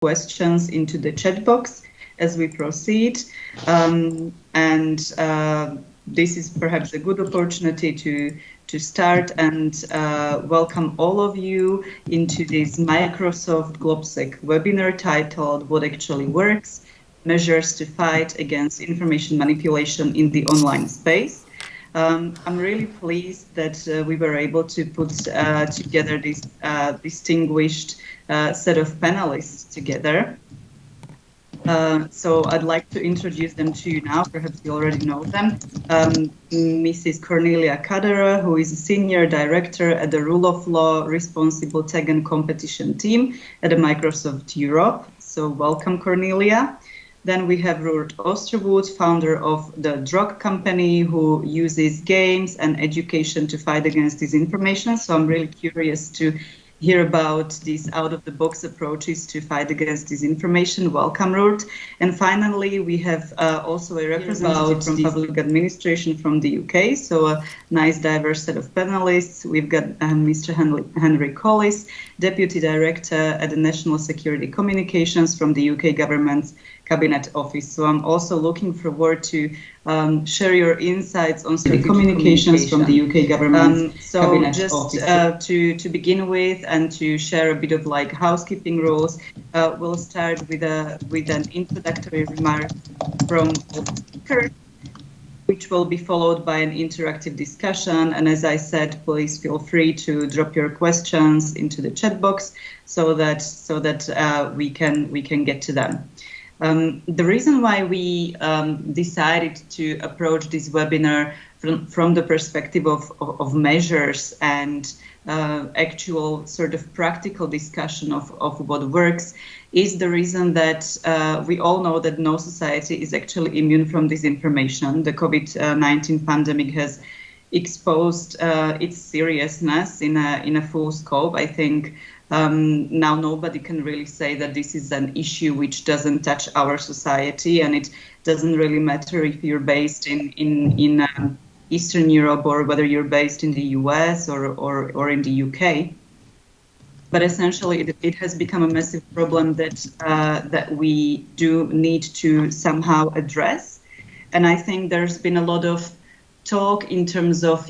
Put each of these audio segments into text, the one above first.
questions into the chat box as we proceed. This is perhaps a good opportunity to start and welcome all of you into this Microsoft GlobSec webinar titled What Actually Works? Measures to Fight Against Information Manipulation in the Online Space. I'm really pleased that we were able to put together this distinguished set of panelists together. So I'd like to introduce them to you now. Perhaps you already know them. Mrs. Cornelia Kutterer, who is a Senior Director at the Rule of Law Responsible Tech and Competition team at Microsoft Europe. So welcome, Cornelia. Then we have Ruud Oosterwood, founder of the drug company who uses games and education to fight against disinformation. So I'm really curious to hear about these out-of-the-box approaches to fight against disinformation. Welcome, Ruud. And finally, we have also a representative from public administration from the UK. So a nice, diverse set of panelists. We've got Mr. Henry Collis, Deputy Director at the National Security Communications from the UK Government's Cabinet Office. So I'm also looking forward to share your insights on strategic communications from the UK Government. Cabinet just to begin with and to share a bit of like housekeeping rules, we'll start with an introductory remark from the speaker, which will be followed by an interactive discussion. And as I said, please feel free to drop your questions into the chat box so that we can get to them. The reason why we decided to approach this webinar from the perspective of measures and actual sort of practical discussion of what works is the reason that we all know that no society is actually immune from disinformation. The COVID-19 pandemic has exposed its seriousness in a full scope. I think now nobody can really say that this is an issue which doesn't touch our society, and it doesn't really matter if you're based in Eastern Europe or whether you're based in the US or in the UK. But essentially, it has become a massive problem that we do need to somehow address. And I think there's been a lot of talk in terms of,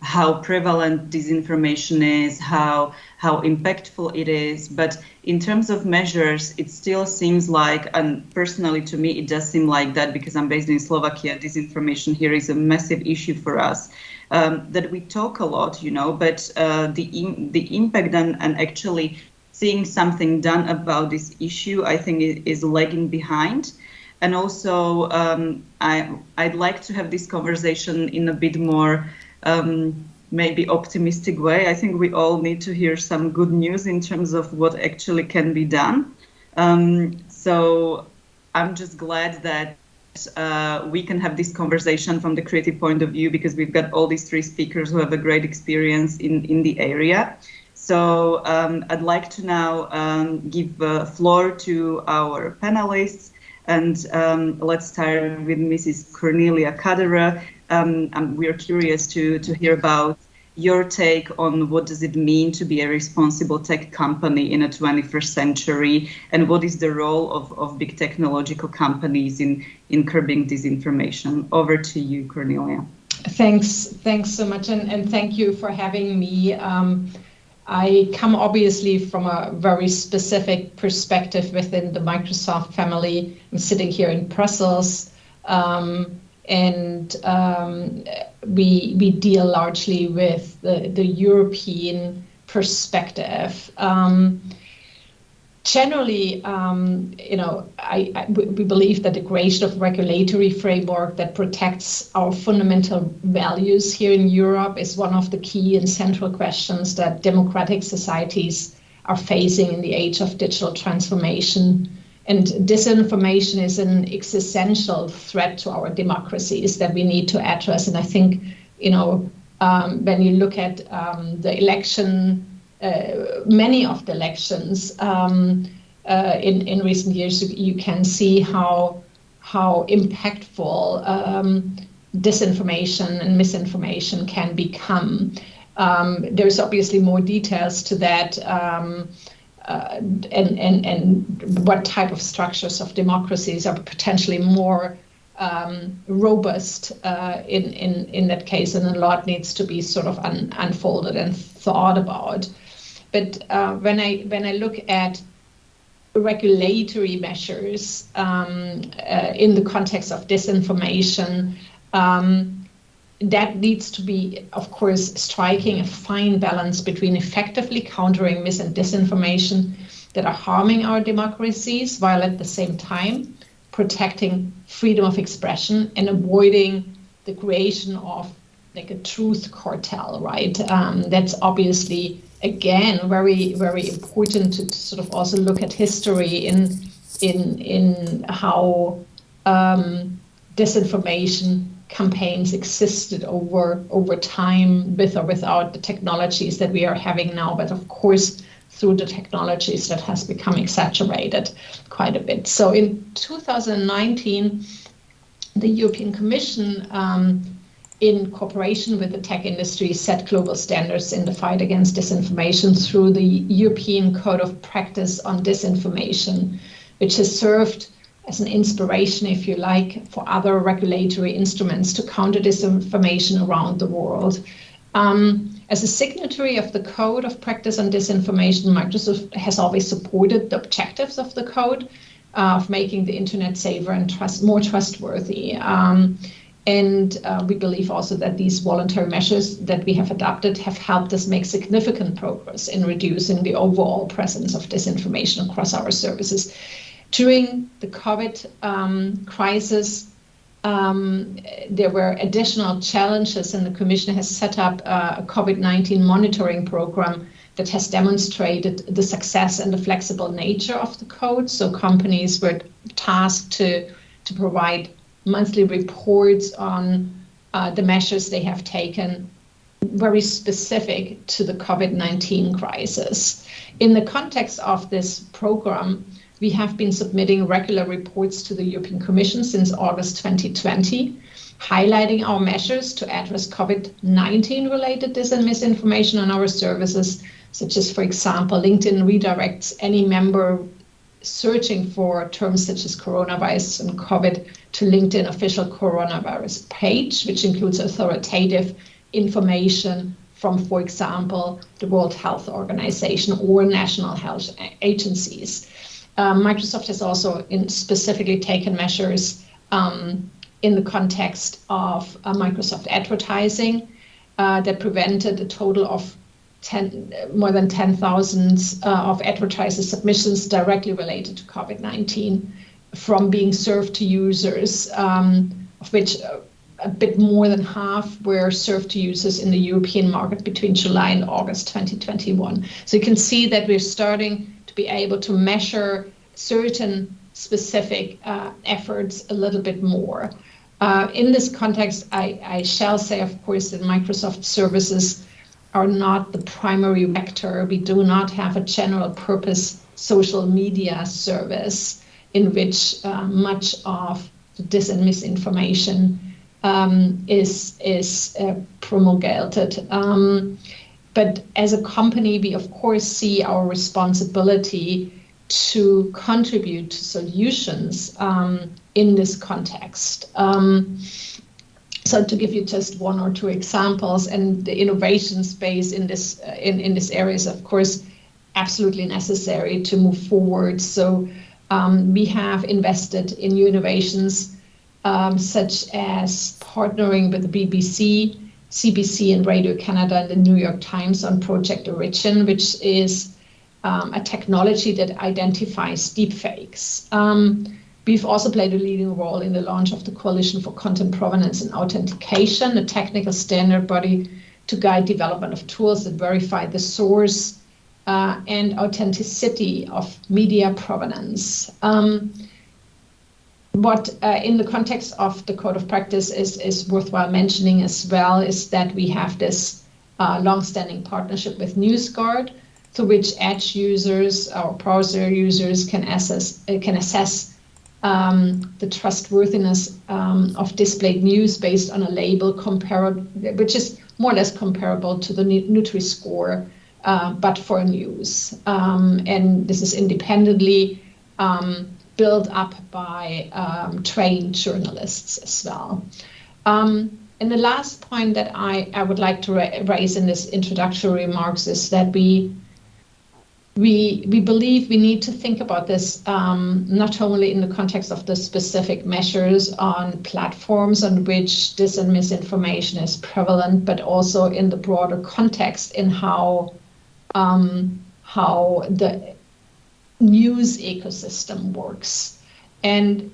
how prevalent disinformation is, how impactful it is. But in terms of measures, it still seems like, and personally to me, it does seem like that because I'm based in Slovakia, disinformation here is a massive issue for us, that we talk a lot, but the impact and actually seeing something done about this issue, I think is lagging behind. And also, I'd like to have this conversation in a bit more maybe optimistic way. I think we all need to hear some good news in terms of what actually can be done. So I'm just glad that we can have this conversation from the creative point of view because we've got all these three speakers who have a great experience in the area. So I'd like to now give the floor to our panelists. And let's start with Mrs. Cornelia Kutterer. We are curious to hear about your take on what does it mean to be a responsible tech company in a 21st century, and what is the role of big technological companies in curbing disinformation. Over to you, Cornelia. Thanks so much, and thank you for having me. I come obviously from a very specific perspective within the Microsoft family. I'm sitting here in Brussels, and we deal largely with the European perspective. Generally, we believe that the creation of regulatory framework that protects our fundamental values here in Europe is one of the key and central questions that democratic societies are facing in the age of digital transformation. And disinformation is an existential threat to our democracies that we need to address. And I think, when you look at the election, many of the elections in recent years, you can see how impactful disinformation and misinformation can become. There's obviously more details to that. and what type of structures of democracies are potentially more robust in that case, and a lot needs to be sort of unfolded and thought about. But when I look at regulatory measures in the context of disinformation, that needs to be, of course, striking a fine balance between effectively countering mis and disinformation that are harming our democracies, while at the same time protecting freedom of expression and avoiding the creation of like a truth cartel, right? That's obviously, again, very, very important to sort of also look at history in how disinformation campaigns existed over time, with or without the technologies that we are having now, but of course through the technologies that has become exaggerated quite a bit. So in 2019, the European Commission, in cooperation with the tech industry, set global standards in the fight against disinformation through the European Code of Practice on Disinformation, which has served as an inspiration, if you like, for other regulatory instruments to counter disinformation around the world. As a signatory of the Code of Practice on Disinformation, Microsoft has always supported the objectives of the code of making the internet safer and more trustworthy. And we believe also that these voluntary measures that we have adopted have helped us make significant progress in reducing the overall presence of disinformation across our services. During the COVID crisis, there were additional challenges, and the Commission has set up a COVID-19 monitoring program that has demonstrated the success and the flexible nature of the code. So companies were tasked to provide monthly reports on the measures they have taken, very specific to the COVID-19 crisis. In the context of this program, we have been submitting regular reports to the European Commission since August 2020, highlighting our measures to address COVID-19 related dis and misinformation on our services, such as, for example, LinkedIn redirects any member searching for terms such as coronavirus and COVID to LinkedIn official coronavirus page, which includes authoritative information from, for example, the World Health Organization or national health agencies. Microsoft has also specifically taken measures in the context of Microsoft advertising that prevented a total of more than 10,000 of advertiser submissions directly related to COVID-19 from being served to users, of which a bit more than half were served to users in the European market between July and August 2021. So you can see that we're starting to be able to measure certain specific efforts a little bit more. In this context, I shall say, of course, that Microsoft services are not the primary vector. We do not have a general purpose social media service in which much of the dis and misinformation is promulgated. But as a company, we of course see our responsibility to contribute to solutions in this context. So to give you just one or two examples, and the innovation space in this area is of course absolutely necessary to move forward. So we have invested in new innovations such as partnering with the BBC, CBC and Radio Canada and the New York Times on Project Origin, which is a technology that identifies deepfakes. We've also played a leading role in the launch of the Coalition for Content Provenance and Authentication, a technical standard body to guide development of tools that verify the source and authenticity of media provenance. What in the context of the Code of Practice is worthwhile mentioning as well is that we have this long-standing partnership with NewsGuard, through which Edge users or browser users can assess the trustworthiness of displayed news based on a label which is more or less comparable to the Nutri-Score but for news. And this is independently built up by trained journalists as well. And the last point that I would like to raise in this introductory remarks is that we believe we need to think about this not only in the context of the specific measures on platforms on which dis and misinformation is prevalent, but also in the broader context in how the news ecosystem works. And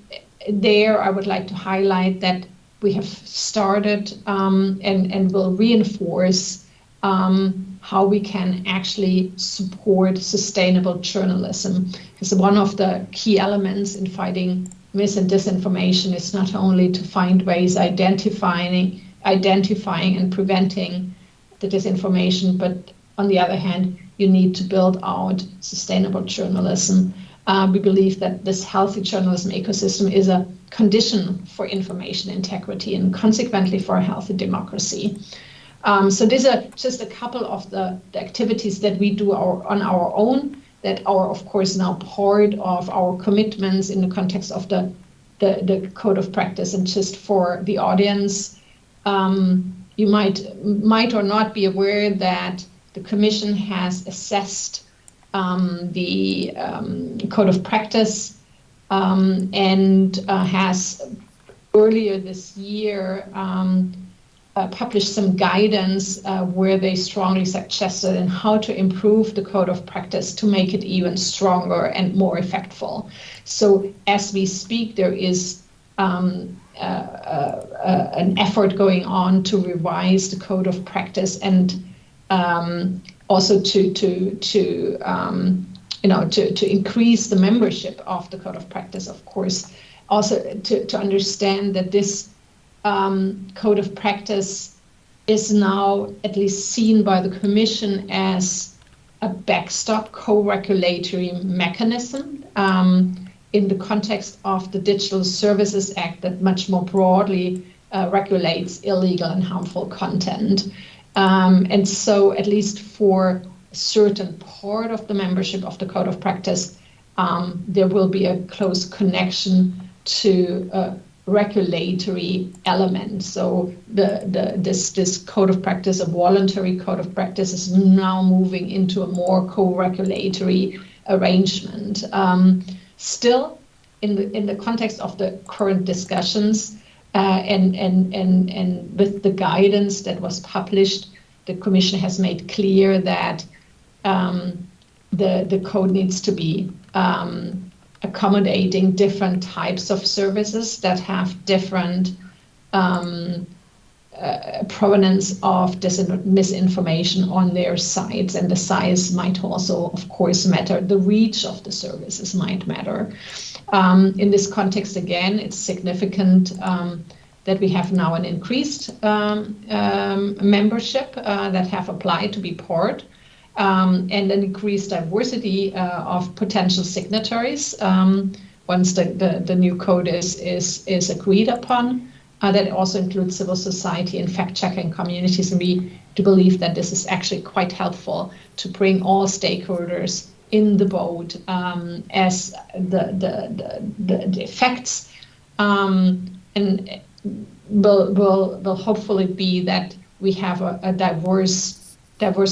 there I would like to highlight that we have started and will reinforce how we can actually support sustainable journalism. Because one of the key elements in fighting mis and disinformation is not only to find ways identifying and preventing the disinformation, but on the other hand, you need to build out sustainable journalism. We believe that this healthy journalism ecosystem is a condition for information integrity and consequently for a healthy democracy. So these are just a couple of the activities that we do on our own that are, of course, now part of our commitments in the context of the code of practice. And just for the audience, you might or not be aware that the Commission has assessed the code of practice and has earlier this year published some guidance where they strongly suggested in how to improve the code of practice to make it even stronger and more effective. So as we speak, there is an effort going on to revise the code of practice and also to increase the membership of the code of practice, of course, also to understand that this code of practice is now at least seen by the Commission as a backstop co-regulatory mechanism in the context of the Digital Services Act that much more broadly regulates illegal and harmful content. And so at least for a certain part of the membership of the code of practice, there will be a close connection to regulatory element. So this code of practice, a voluntary code of practice, is now moving into a more co-regulatory arrangement. Still, in the context of the current discussions and with the guidance that was published, the Commission has made clear that the code needs to be accommodating different types of services that have different provenance of misinformation on their sites, and the size might also, of course, matter. The reach of the services might matter. In this context, again, it's significant that we have now an increased membership that have applied to be part. And an increased diversity of potential signatories once the new code is agreed upon. That also includes civil society and fact-checking communities, and we do believe that this is actually quite helpful to bring all stakeholders in the boat as the effects and will hopefully be that we have a diverse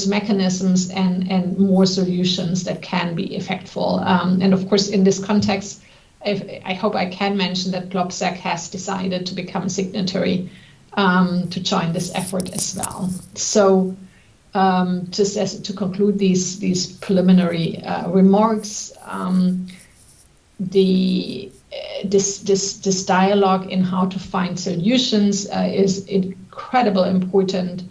mechanisms and more solutions that can be effective. And of course, in this context, I hope I can mention that GlobSec has decided to become a signatory to join this effort as well. So just as to conclude these preliminary remarks, this dialogue in how to find solutions is incredibly important.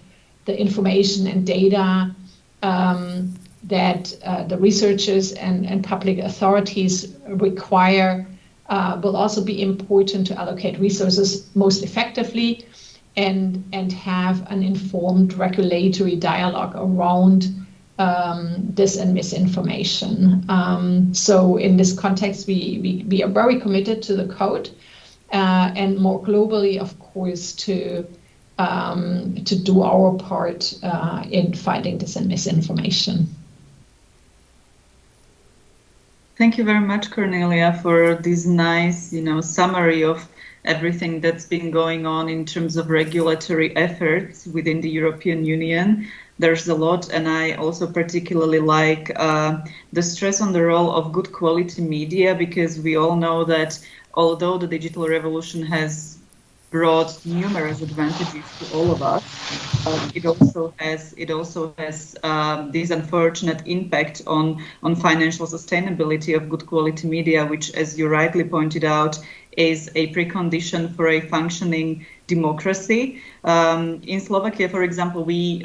The information and data that the researchers and public authorities require will also be important to allocate resources most effectively and have an informed regulatory dialogue around dis and misinformation. So in this context, we are very committed to the code and more globally, of course, to to do our part in fighting this misinformation. Thank you very much, Cornelia, for this nice, summary of everything that's been going on in terms of regulatory efforts within the European Union. There's a lot, and I also particularly like the stress on the role of good quality media, because we all know that although the digital revolution has brought numerous advantages to all of us, it also has this unfortunate impact on financial sustainability of good quality media, which, as you rightly pointed out, is a precondition for a functioning democracy. In Slovakia, for example, we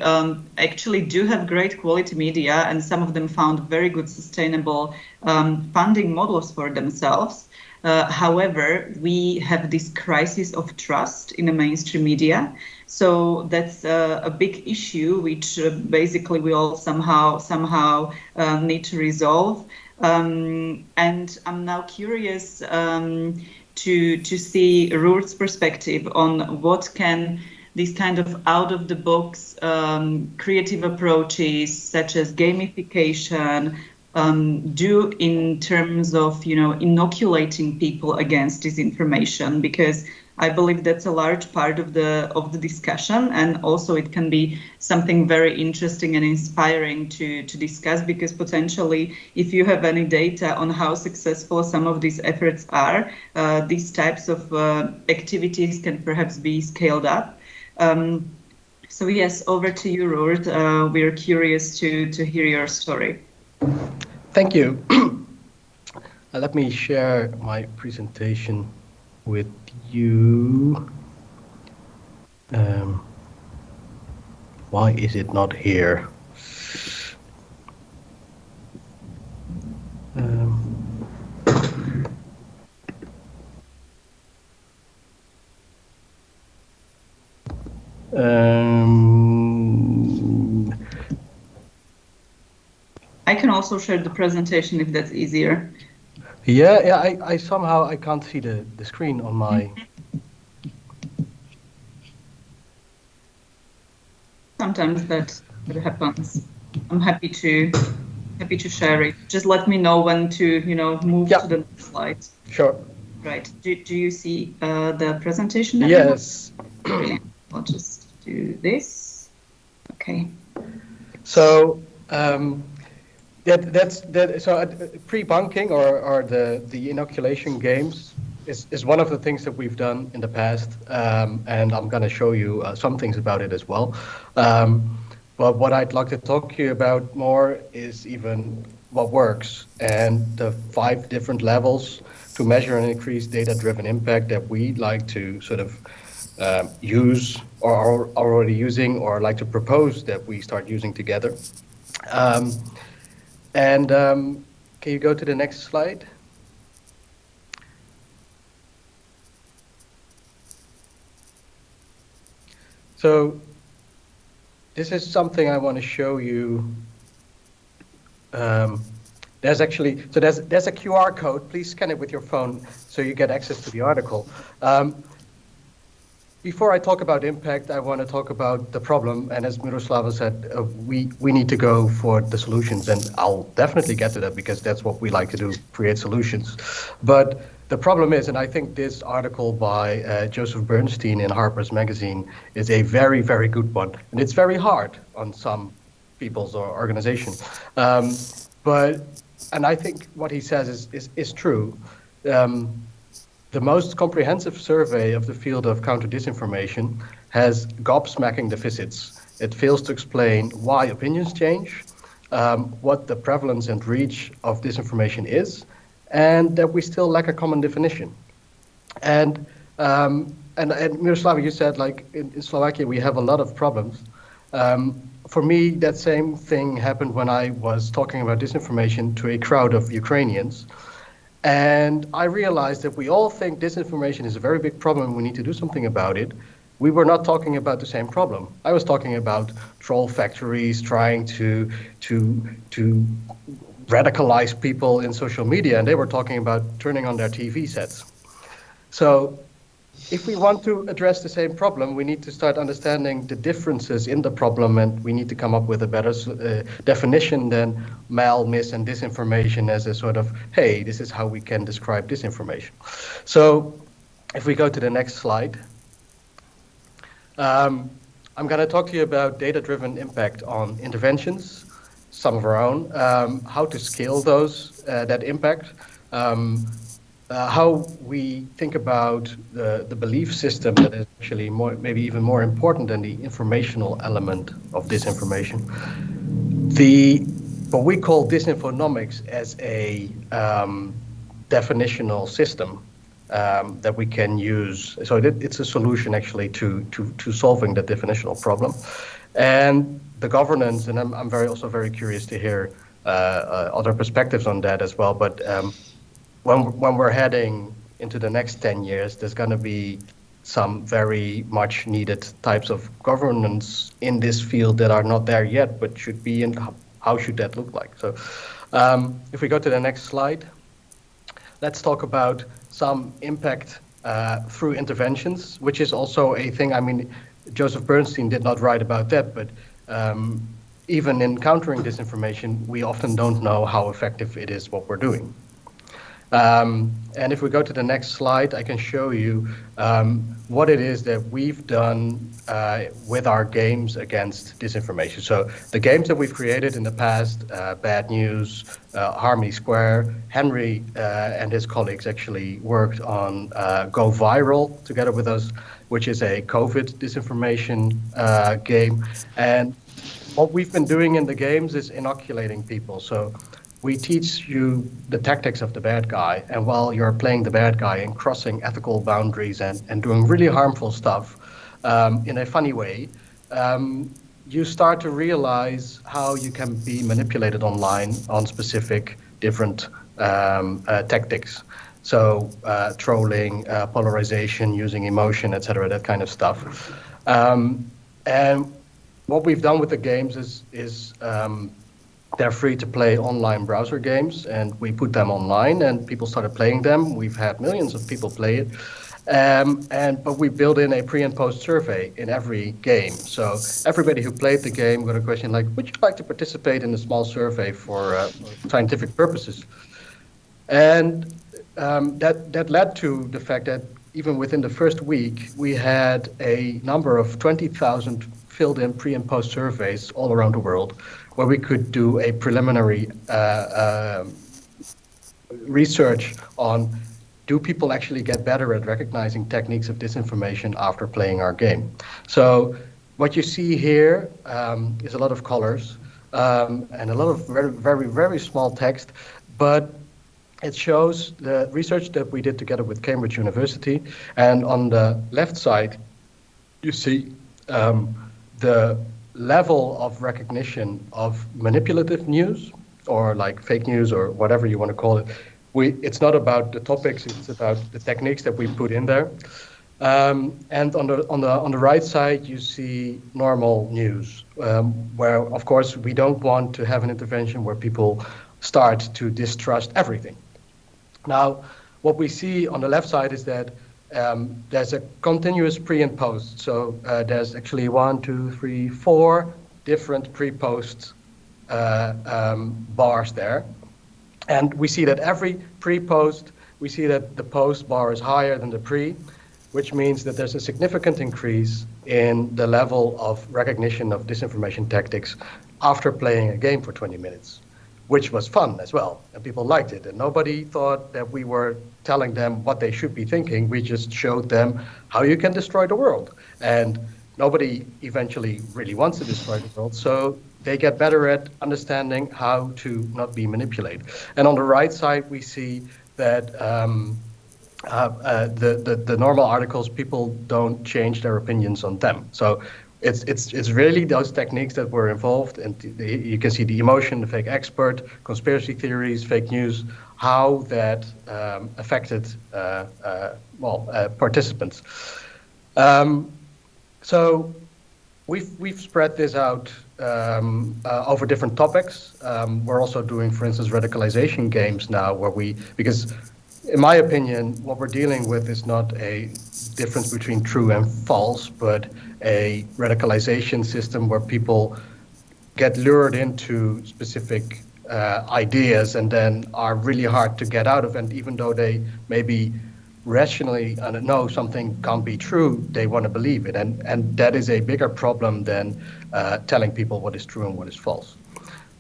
actually do have great quality media, and some of them found very good sustainable funding models for themselves. However, we have this crisis of trust in the mainstream media. So that's a big issue, which basically we all somehow need to resolve. And I'm now curious to see Ruur's perspective on what can these kind of out-of-the-box creative approaches, such as gamification, do in terms of, inoculating people against disinformation, because I believe that's a large part of the discussion, and also it can be something very interesting and inspiring to discuss, because potentially, if you have any data on how successful some of these efforts are, these types of activities can perhaps be scaled up. So yes, over to you, Ruur. We're curious to hear your story. Thank you. Let me share my presentation with you. Why is it not here? I can also share the presentation if that's easier. Yeah. I somehow can't see the screen on my. Sometimes that happens. I'm happy to share it. Just let me know when to move to the next slide. Sure. Right. Do you see the presentation? Yes. Brilliant. I'll just do this. Okay. So. So pre-bunking or the inoculation games is one of the things that we've done in the past, and I'm going to show you some things about it as well. But what I'd like to talk to you about more is even what works and the 5 different levels to measure and increase data-driven impact that we'd like to sort of use or are already using, or like to propose that we start using together. Can you go to the next slide? So this is something I want to show you. There's a QR code. Please scan it with your phone so you get access to the article. Before I talk about impact, I want to talk about the problem. And as Miroslava said, we need to go for the solutions. And I'll definitely get to that, because that's what we like to do, create solutions. But the problem is, and I think this article by Joseph Bernstein in Harper's Magazine is a very, very good one. And it's very hard on some people's or organizations. And I think what he says is true. The most comprehensive survey of the field of counter-disinformation has gobsmacking deficits. It fails to explain why opinions change, what the prevalence and reach of disinformation is, and that we still lack a common definition. And Miroslava, you said, like, in Slovakia we have a lot of problems. For me, that same thing happened when I was talking about disinformation to a crowd of Ukrainians. And I realized that we all think disinformation is a very big problem and we need to do something about it. We were not talking about the same problem. I was talking about troll factories trying to radicalize people in social media, and they were talking about turning on their TV sets. So if we want to address the same problem, we need to start understanding the differences in the problem, and we need to come up with a better definition than mal, mis, and disinformation as a sort of, hey, this is how we can describe disinformation. So if we go to the next slide, I'm going to talk to you about data-driven impact on interventions, some of our own, how to scale those, that impact, how we think about the belief system that is actually more, maybe even more important than the informational element of disinformation. What we call disinfonomics as a definitional system that we can use. So it's a solution actually to solving the definitional problem. And the governance, and I'm also very curious to hear other perspectives on that as well. But when we're heading into the next 10 years, there's going to be some very much needed types of governance in this field that are not there yet, but should be, and how should that look like? So if we go to the next slide, let's talk about some impact through interventions, which is also a thing. I mean, Joseph Bernstein did not write about that, but even in countering disinformation, we often don't know how effective it is what we're doing. And if we go to the next slide, I can show you what it is that we've done with our games against disinformation. So the games that we've created in the past, Bad News, Harmony Square, Henry and his colleagues actually worked on Go Viral together with us, which is a COVID disinformation game. And what we've been doing in the games is inoculating people. So we teach you the tactics of the bad guy, and while you're playing the bad guy and crossing ethical boundaries and doing really harmful stuff in a funny way, you start to realize how you can be manipulated online on specific different tactics. So trolling, polarization, using emotion, etc., that kind of stuff. And what we've done with the games is they're free to play online browser games, and we put them online and people started playing them. We've had millions of people play it. But we built in a pre and post survey in every game. So everybody who played the game got a question like, would you like to participate in a small survey for scientific purposes? And that led to the fact that even within the first week, we had a number of 20,000 filled in pre and post surveys all around the world, where we could do a preliminary research on, do people actually get better at recognizing techniques of disinformation after playing our game? So what you see here is a lot of colors and a lot of very, very, very small text, but it shows the research that we did together with Cambridge University. And on the left side, you see the level of recognition of manipulative news, or like fake news, or whatever you want to call it. It's not about the topics; it's about the techniques that we put in there. And on the right side, you see normal news, where of course we don't want to have an intervention where people start to distrust everything. Now, what we see on the left side is that there's a continuous pre and post. So there's actually 4 different pre-post bars there. And we see that every pre-post, we see that the post bar is higher than the pre, which means that there's a significant increase in the level of recognition of disinformation tactics after playing a game for 20 minutes, which was fun as well, and people liked it. And nobody thought that we were telling them what they should be thinking. We just showed them how you can destroy the world. And nobody eventually really wants to destroy the world, so they get better at understanding how to not be manipulated. And on the right side, we see that the normal articles, people don't change their opinions on them. So it's really those techniques that were involved, and you can see the emotion, the fake expert, conspiracy theories, fake news, how that affected participants. So we've spread this out over different topics. We're also doing, for instance, radicalization games now, because in my opinion, what we're dealing with is not a difference between true and false, but a radicalization system where people get lured into specific ideas and then are really hard to get out of. And even though they maybe rationally know something can't be true, they want to believe it. And that is a bigger problem than telling people what is true and what is false.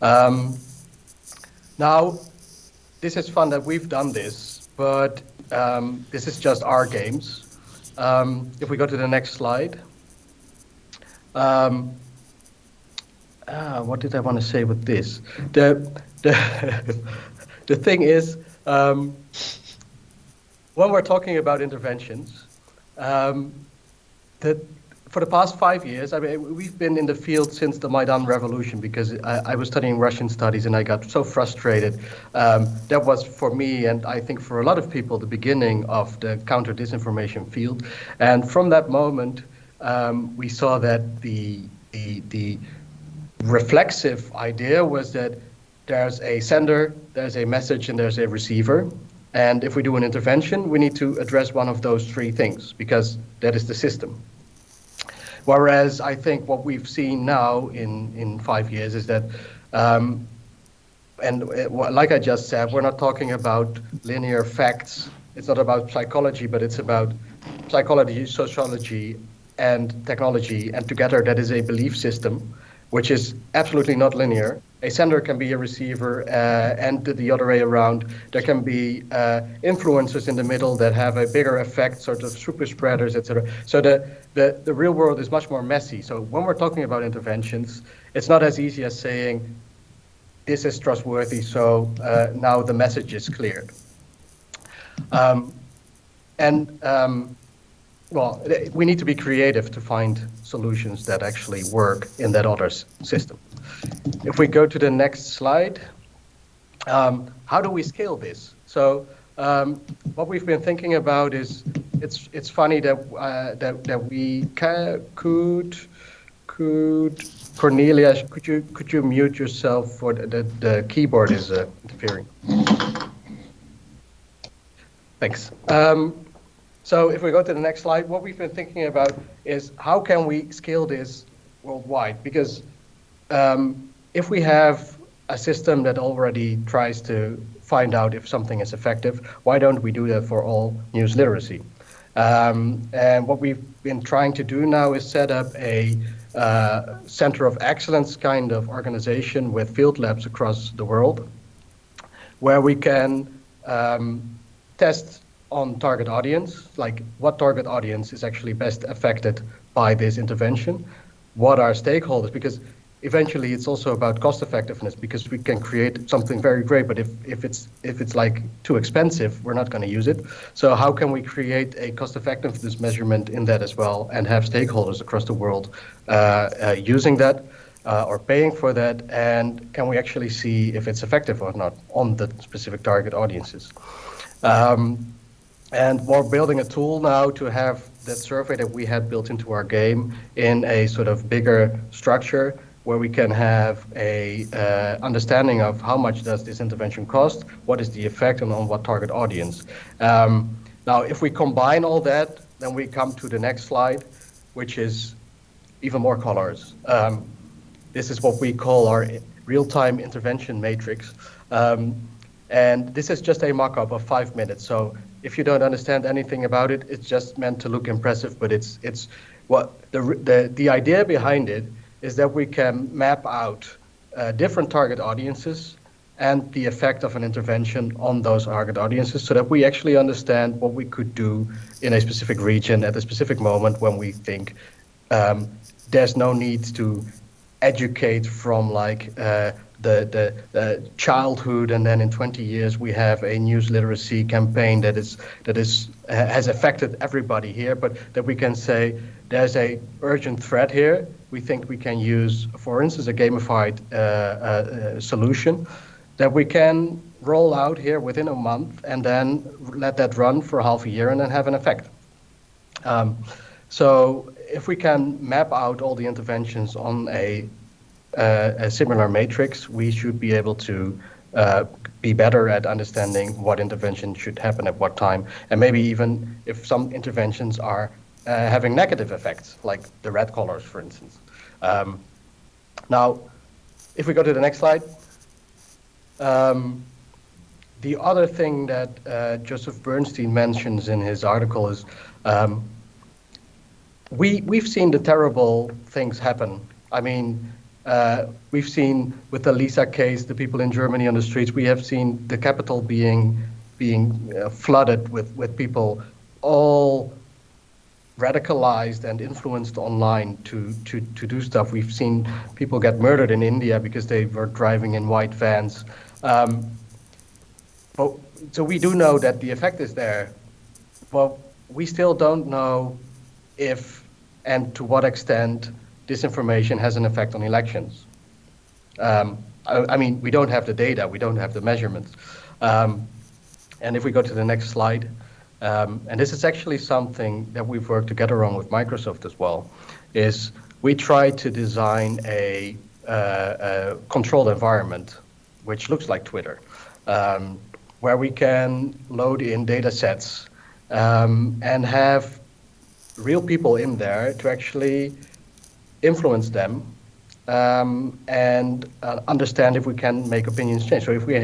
Now, this is fun that we've done this, but this is just our games. If we go to the next slide. What did I want to say with this? The thing is, when we're talking about interventions, for the past 5 years, I mean, we've been in the field since the Maidan Revolution, because I was studying Russian studies and I got so frustrated. That was for me, and I think for a lot of people, the beginning of the counter-disinformation field. And from that moment, we saw that the reflexive idea was that there's a sender, there's a message, and there's a receiver. And if we do an intervention, we need to address one of those three things, because that is the system. Whereas I think what we've seen now in 5 years is that, like I just said, we're not talking about linear facts. It's not about psychology, but it's about psychology, sociology, and technology. And together, that is a belief system, which is absolutely not linear. A sender can be a receiver, and the other way around. There can be influencers in the middle that have a bigger effect, sort of super spreaders, etc. So the real world is much more messy. So when we're talking about interventions, it's not as easy as saying, this is trustworthy, so now the message is cleared. Well, we need to be creative to find solutions that actually work in that other system. If we go to the next slide, how do we scale this? So what we've been thinking about is, it's funny that we could Cornelia, could you mute yourself, for the keyboard is interfering. Thanks. So if we go to the next slide, what we've been thinking about is, how can we scale this worldwide? Because if we have a system that already tries to find out if something is effective, why don't we do that for all news literacy? And what we've been trying to do now is set up a center of excellence kind of organization with field labs across the world, where we can test on target audience, like what target audience is actually best affected by this intervention, what are stakeholders, because eventually it's also about cost effectiveness, because we can create something very great, but if it's like too expensive, we're not going to use it. So how can we create a cost effectiveness measurement in that as well, and have stakeholders across the world using that or paying for that, and can we actually see if it's effective or not on the specific target audiences? And we're building a tool now to have that survey that we had built into our game in a sort of bigger structure, where we can have a understanding of how much does this intervention cost, what is the effect, and on what target audience. Now, if we combine all that, then we come to the next slide, which is even more colors. This is what we call our real-time intervention matrix. And this is just a mock-up of 5 minutes. So if you don't understand anything about it, it's just meant to look impressive, but it's what the idea behind it is that we can map out different target audiences and the effect of an intervention on those target audiences, so that we actually understand what we could do in a specific region at a specific moment when we think there's no need to educate from like the childhood, and then in 20 years we have a news literacy campaign that has affected everybody here, but that we can say there's a urgent threat here. We think we can use, for instance, a gamified solution that we can roll out here within a month, and then let that run for half a year and then have an effect. So if we can map out all the interventions on a similar matrix, we should be able to be better at understanding what intervention should happen at what time, and maybe even if some interventions are having negative effects, like the red collars, for instance. Now, if we go to the next slide, the other thing that Joseph Bernstein mentions in his article is we've seen the terrible things happen. I mean, we've seen with the Lisa case, the people in Germany on the streets. We have seen the capital being flooded with people all radicalized and influenced online to do stuff. We've seen people get murdered in India because they were driving in white vans. So we do know that the effect is there, but we still don't know if and to what extent disinformation has an effect on elections. I mean, we don't have the data, we don't have the measurements. And if we go to the next slide, and this is actually something that we've worked together on with Microsoft as well, is we try to design a controlled environment, which looks like Twitter, where we can load in data sets and have real people in there to actually influence them and understand if we can make opinions change. So if we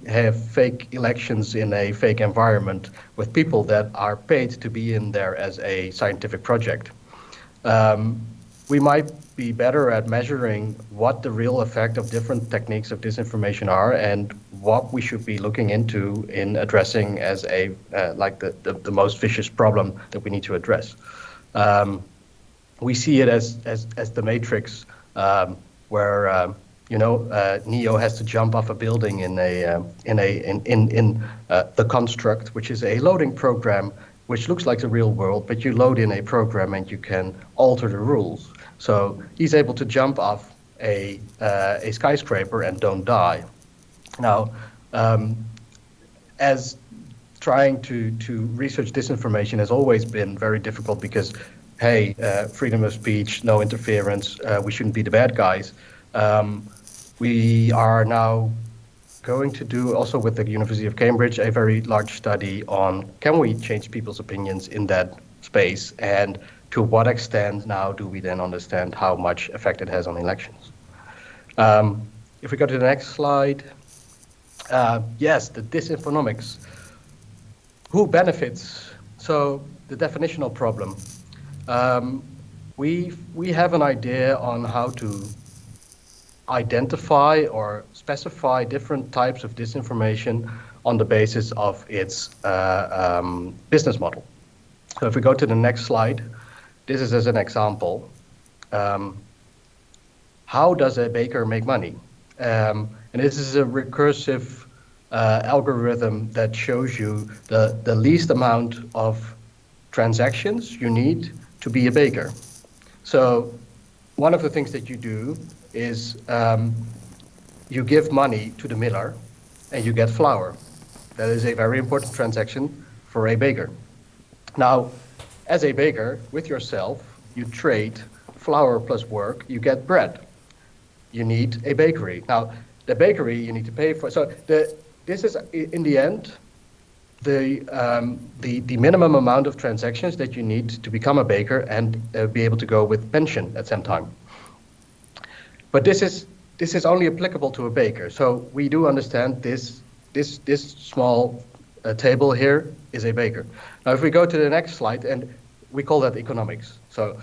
have fake elections in a fake environment with people that are paid to be in there as a scientific project, we might be better at measuring what the real effect of different techniques of disinformation are and what we should be looking into in addressing as a like the most vicious problem that we need to address. We see it as the Matrix, where Neo has to jump off a building in the construct, which is a loading program, which looks like the real world, but you load in a program and you can alter the rules. So he's able to jump off a skyscraper and don't die. Now, as trying to research disinformation has always been very difficult because, hey, freedom of speech, no interference, we shouldn't be the bad guys. We are now going to do, also with the University of Cambridge, a very large study on can we change people's opinions in that space, and to what extent now do we then understand how much effect it has on elections. If we go to the next slide, yes, the disinfonomics. Who benefits? So the definitional problem. We have an idea on how to identify or specify different types of disinformation on the basis of its business model. So if we go to the next slide, this is as an example. How does a baker make money? And this is a recursive algorithm that shows you the least amount of transactions you need to be a baker. So one of the things that you do is you give money to the miller and you get flour. That is a very important transaction for a baker. Now, as a baker, with yourself, you trade flour plus work, you get bread. You need a bakery. Now, the bakery you need to pay for. So this is, in the end, the minimum amount of transactions that you need to become a baker and be able to go with pension at some time. But this is only applicable to a baker. So we do understand this small table here is a baker. Now, if we go to the next slide, and we call that economics. So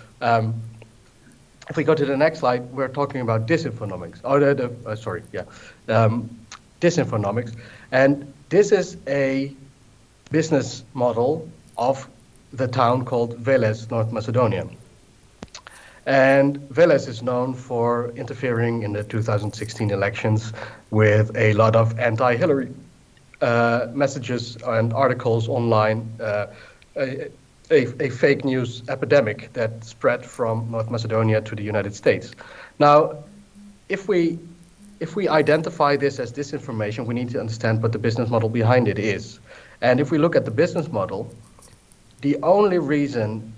if we go to the next slide, we're talking about disinfonomics. Disinfonomics. And this is a business model of the town called Veles, North Macedonia. And Veles is known for interfering in the 2016 elections with a lot of anti-Hillary messages and articles online, a fake news epidemic that spread from North Macedonia to the United States. Now, if we identify this as disinformation, we need to understand what the business model behind it is. And if we look at the business model, the only reason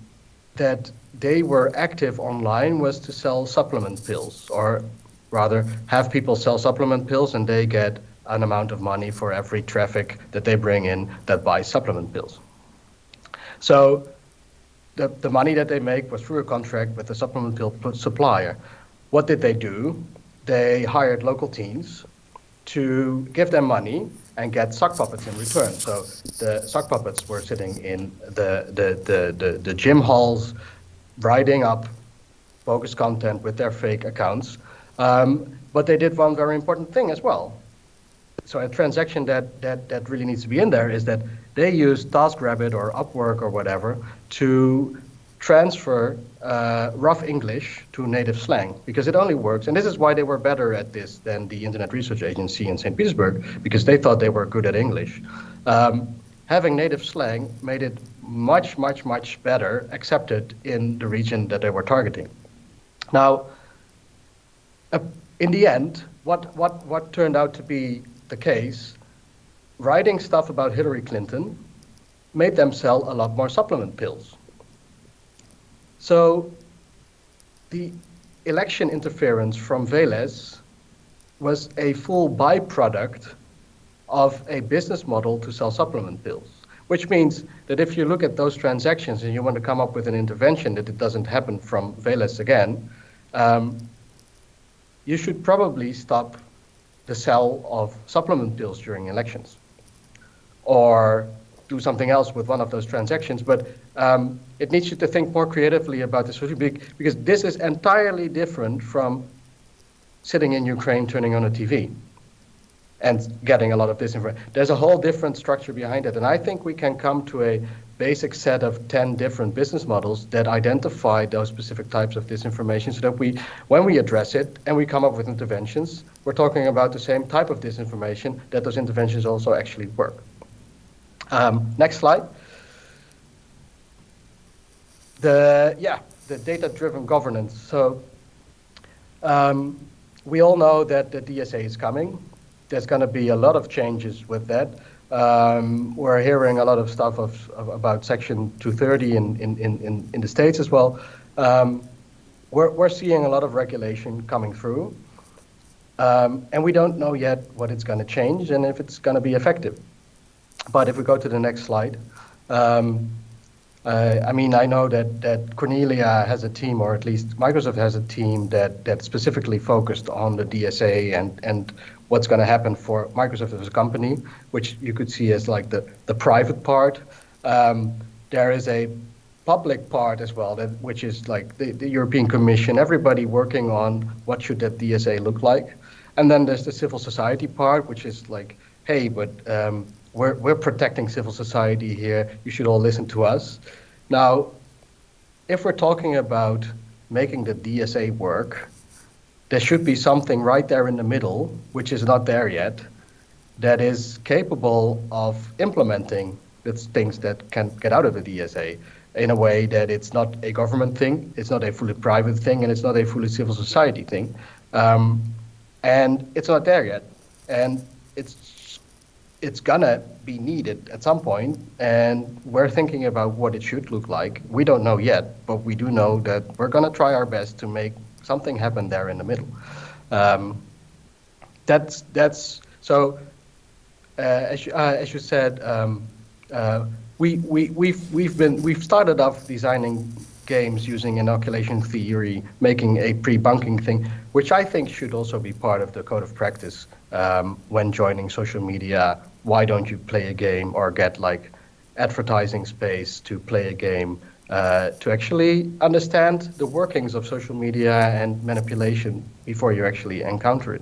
that they were active online was to sell supplement pills or Rather, have people sell supplement pills and they get an amount of money for every traffic that they bring in that buys supplement pills. So the money that they make was through a contract with the supplement pill supplier. What did they do? They hired local teams to give them money and get sock puppets in return. So the sock puppets were sitting in the gym halls, writing up bogus content with their fake accounts. But they did one very important thing as well. So a transaction that really needs to be in there is that they use TaskRabbit or Upwork or whatever to transfer rough English to native slang, because it only works. And this is why they were better at this than the Internet Research Agency in St. Petersburg, because they thought they were good at English. Having native slang made it much, much, much better accepted in the region that they were targeting. Now, in the end, what turned out to be the case, writing stuff about Hillary Clinton made them sell a lot more supplement pills. So the election interference from Veles was a full byproduct of a business model to sell supplement pills, which means that if you look at those transactions and you want to come up with an intervention that it doesn't happen from Veles again, you should probably stop the sale of supplement pills during elections, or do something else with one of those transactions. But it needs you to think more creatively about this, because this is entirely different from sitting in Ukraine, turning on a TV and getting a lot of disinformation. There's a whole different structure behind it. And I think we can come to a basic set of 10 different business models that identify those specific types of disinformation, so that when we address it and we come up with interventions, we're talking about the same type of disinformation, that those interventions also actually work. Next slide. The data-driven governance. So we all know that the DSA is coming. There's going to be a lot of changes with that. We're hearing a lot of stuff about Section 230 in the States as well. We're seeing a lot of regulation coming through, and we don't know yet what it's going to change and if it's going to be effective. But if we go to the next slide, I know that Cornelia has a team, or at least Microsoft has a team that specifically focused on the DSA and what's going to happen for Microsoft as a company, which you could see as like the private part. There is a public part as well, which is like the European Commission, everybody working on what should that DSA look like. And then there's the civil society part, which is like, hey, but we're protecting civil society here. You should all listen to us. Now, if we're talking about making the DSA work, there should be something right there in the middle, which is not there yet, that is capable of implementing the things that can get out of the DSA in a way that it's not a government thing, it's not a fully private thing, and it's not a fully civil society thing. And it's not there yet. And it's gonna be needed at some point, and we're thinking about what it should look like. We don't know yet, but we do know that we're gonna try our best to make something happen there in the middle. That's so. As you said, we've started off designing games using inoculation theory, making a pre-bunking thing, which I think should also be part of the code of practice when joining social media. Why don't you play a game or get like advertising space to play a game to actually understand the workings of social media and manipulation before you actually encounter it.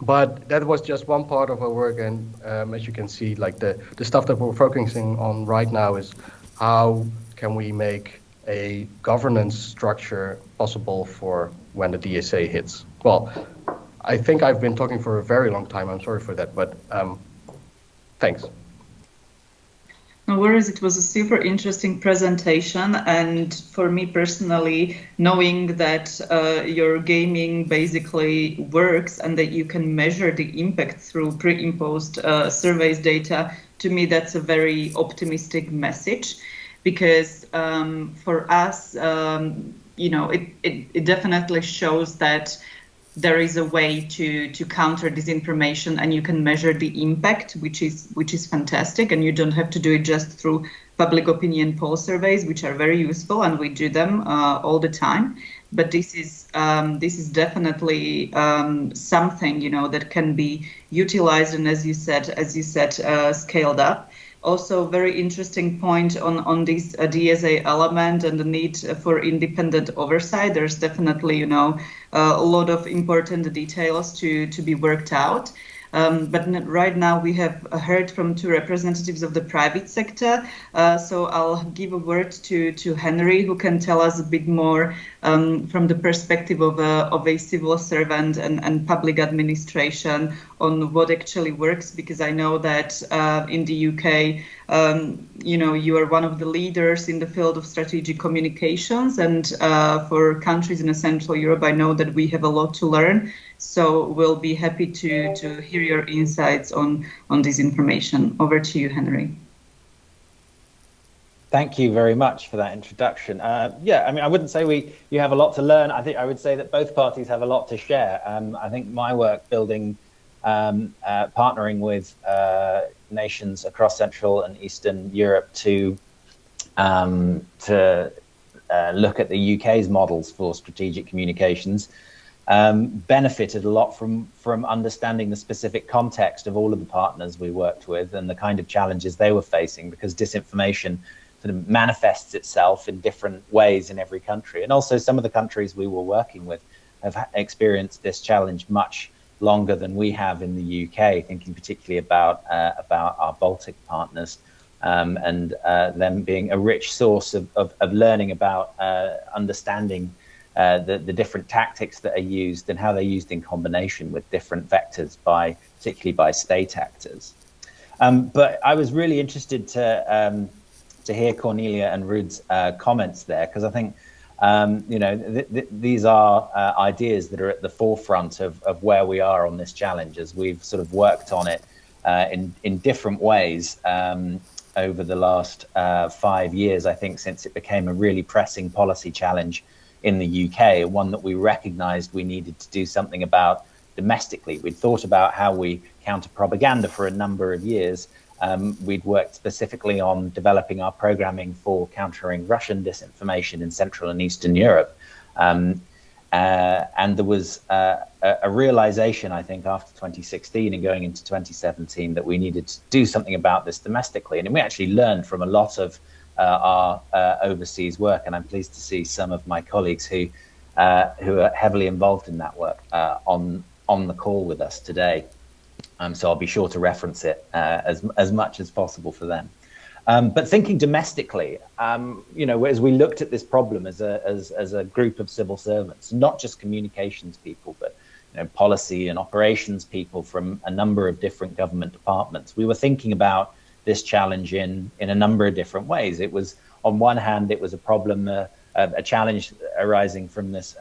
But that was just one part of our work, and as you can see, like the stuff that we're focusing on right now is how can we make a governance structure possible for when the DSA hits. Well, I think I've been talking for a very long time. I'm sorry for that, but thanks. No worries, it was a super interesting presentation, and for me personally, knowing that your gaming basically works and that you can measure the impact through pre-imposed surveys data, to me that's a very optimistic message, because for us, it definitely shows that there is a way to counter disinformation, and you can measure the impact, which is fantastic, and you don't have to do it just through public opinion poll surveys, which are very useful, and we do them all the time. But this is definitely something that can be utilized, and as you said, scaled up. Also, very interesting point on this DSA element and the need for independent oversight. There's definitely, a lot of important details to be worked out. But right now we have heard from two representatives of the private sector. So I'll give a word to Henry, who can tell us a bit more from the perspective of a civil servant and public administration on what actually works, because I know that in the UK, you are one of the leaders in the field of strategic communications, and for countries in Central Europe, I know that we have a lot to learn. So we'll be happy to hear your insights on this information. Over to you, Henry. Thank you very much for that introduction. Yeah, I mean, I wouldn't say you have a lot to learn. I think I would say that both parties have a lot to share. I think my work building, partnering with nations across Central and Eastern Europe to look at the UK's models for strategic communications benefited a lot from understanding the specific context of all of the partners we worked with and the kind of challenges they were facing, because disinformation sort of manifests itself in different ways in every country. And also some of the countries we were working with have experienced this challenge much longer than we have in the UK, thinking particularly about our Baltic partners, and them being a rich source of learning about understanding the different tactics that are used and how they're used in combination with different vectors, particularly by state actors. But I was really interested to hear Cornelia and Ruud's comments there, because I think these are ideas that are at the forefront of where we are on this challenge, as we've sort of worked on it in different ways over the last 5 years, I think, since it became a really pressing policy challenge in the UK, one that we recognized we needed to do something about domestically. We'd thought about how we counter propaganda for a number of years. We'd worked specifically on developing our programming for countering Russian disinformation in Central and Eastern Europe. And there was a realization, I think, after 2016 and going into 2017 that we needed to do something about this domestically. And we actually learned from a lot of our overseas work. And I'm pleased to see some of my colleagues who are heavily involved in that work on the call with us today. So I'll be sure to reference it as much as possible for them. But thinking domestically, as we looked at this problem as a group of civil servants, not just communications people, but policy and operations people from a number of different government departments, we were thinking about this challenge in a number of different ways. It was, on one hand, it was a problem, a challenge arising from this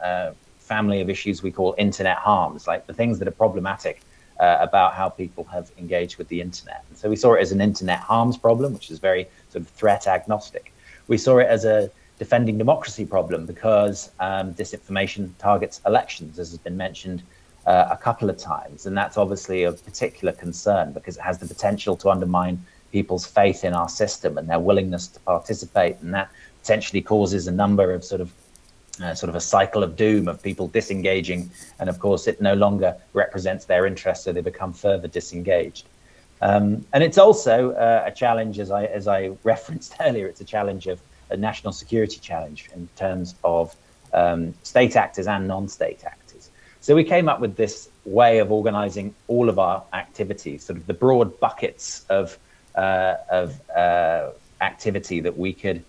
family of issues we call internet harms, like the things that are problematic about how people have engaged with the internet. And so we saw it as an internet harms problem, which is very sort of threat agnostic. We saw it as a defending democracy problem because disinformation targets elections, as has been mentioned a couple of times. And that's obviously of particular concern because it has the potential to undermine people's faith in our system and their willingness to participate. And that potentially causes a number of sort of a cycle of doom of people disengaging, and of course it no longer represents their interests, so they become further disengaged. And it's also a challenge, as I referenced earlier, it's a challenge of a national security challenge in terms of state actors and non-state actors. So we came up with this way of organizing all of our activities, sort of the broad buckets of activity that we could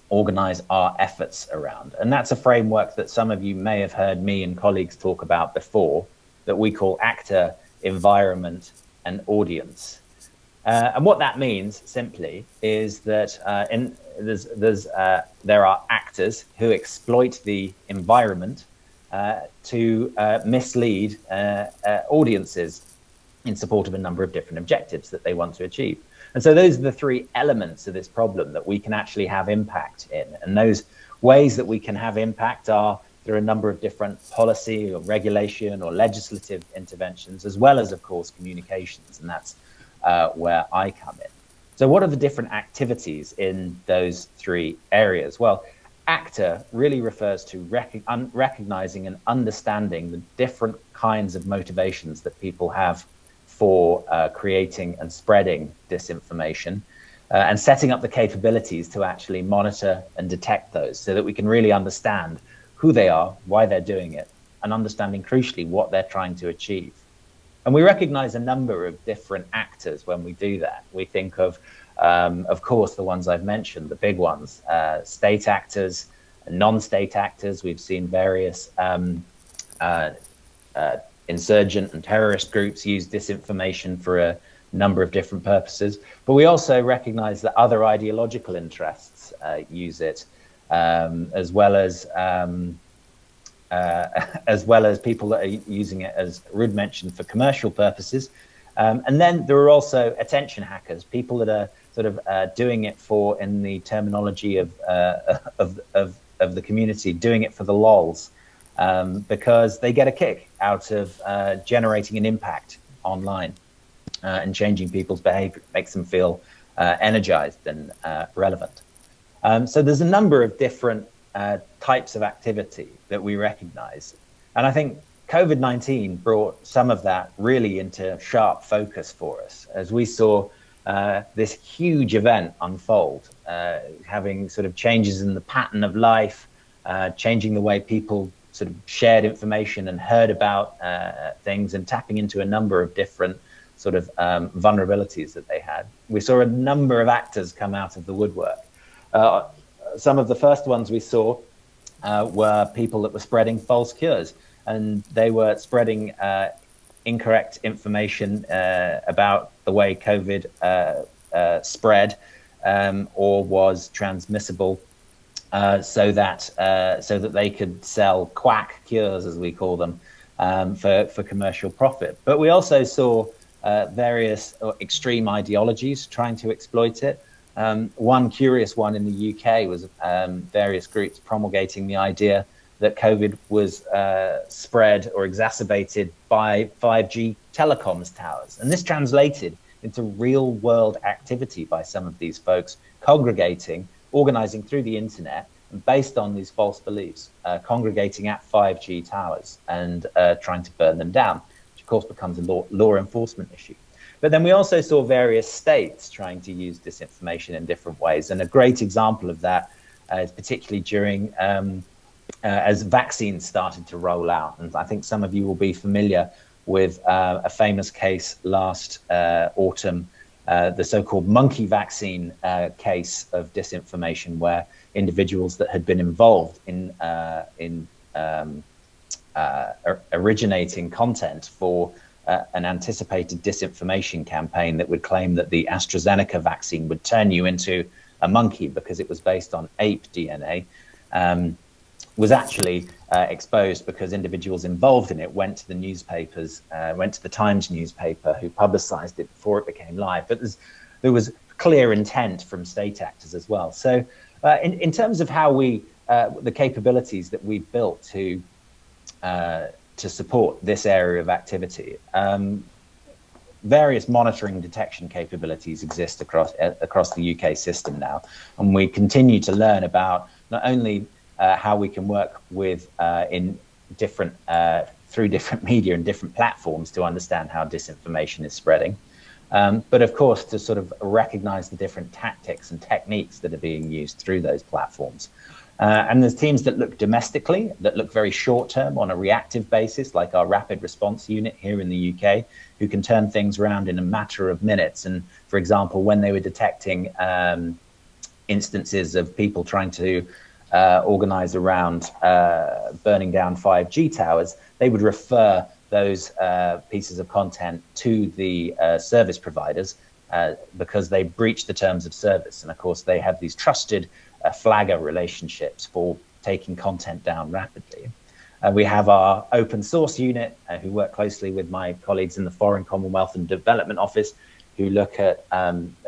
organize our efforts around. And that's a framework that some of you may have heard me and colleagues talk about before, that we call actor, environment, and audience. And what that means simply is that there are actors who exploit the environment to mislead audiences in support of a number of different objectives that they want to achieve. And so those are the three elements of this problem that we can actually have impact in. And those ways that we can have impact are through a number of different policy or regulation or legislative interventions, as well as, of course, communications, and that's where I come in. So what are the different activities in those three areas? Well, actor really refers to recognizing and understanding the different kinds of motivations that people have for creating and spreading disinformation, and setting up the capabilities to actually monitor and detect those so that we can really understand who they are, why they're doing it, and understanding crucially what they're trying to achieve. And we recognize a number of different actors when we do that. We think of course, the ones I've mentioned, the big ones, state actors, non-state actors. We've seen various insurgent and terrorist groups use disinformation for a number of different purposes. But we also recognize that other ideological interests use it, as well as people that are using it, as Ruud mentioned, for commercial purposes. And then there are also attention hackers, people that are sort of doing it for, in the terminology of the community, doing it for the lols, because they get a kick out of generating an impact online and changing people's behavior. It makes them feel energized and relevant. So there's a number of different types of activity that we recognize. And I think COVID-19 brought some of that really into sharp focus for us as we saw this huge event unfold, having sort of changes in the pattern of life, changing the way people sort of shared information and heard about things, and tapping into a number of different sort of vulnerabilities that they had. We saw a number of actors come out of the woodwork. Some of the first ones we saw were people that were spreading false cures, and they were spreading incorrect information about the way COVID spread or was transmissible, so that they could sell quack cures, as we call them, for commercial profit. But we also saw various extreme ideologies trying to exploit it. One curious one in the UK was various groups promulgating the idea that COVID was spread or exacerbated by 5G telecoms towers. And this translated into real world activity by some of these folks congregating, organizing through the internet, and based on these false beliefs, congregating at 5G towers and trying to burn them down, which of course becomes a law enforcement issue. But then we also saw various states trying to use disinformation in different ways. And a great example of that is particularly during as vaccines started to roll out. And I think some of you will be familiar with a famous case last autumn, the so-called monkey vaccine case of disinformation, where individuals that had been involved in originating content for an anticipated disinformation campaign that would claim that the AstraZeneca vaccine would turn you into a monkey because it was based on ape DNA, was actually exposed because individuals involved in it went to the newspapers, went to the Times newspaper, who publicized it before it became live. But there was clear intent from state actors as well. So in terms of how we, the capabilities that we've built to support this area of activity, various monitoring detection capabilities exist across the UK system now, and we continue to learn about not only how we can work with in different through different media and different platforms to understand how disinformation is spreading, but of course to sort of recognize the different tactics and techniques that are being used through those platforms. And there's teams that look domestically, that look very short term on a reactive basis, like our rapid response unit here in the UK, who can turn things around in a matter of minutes. And for example, when they were detecting instances of people trying to organize around burning down 5G towers, they would refer those pieces of content to the service providers because they breached the terms of service. And of course, they have these trusted flagger relationships for taking content down rapidly. We have our open source unit who work closely with my colleagues in the Foreign, Commonwealth and Development Office, who look at,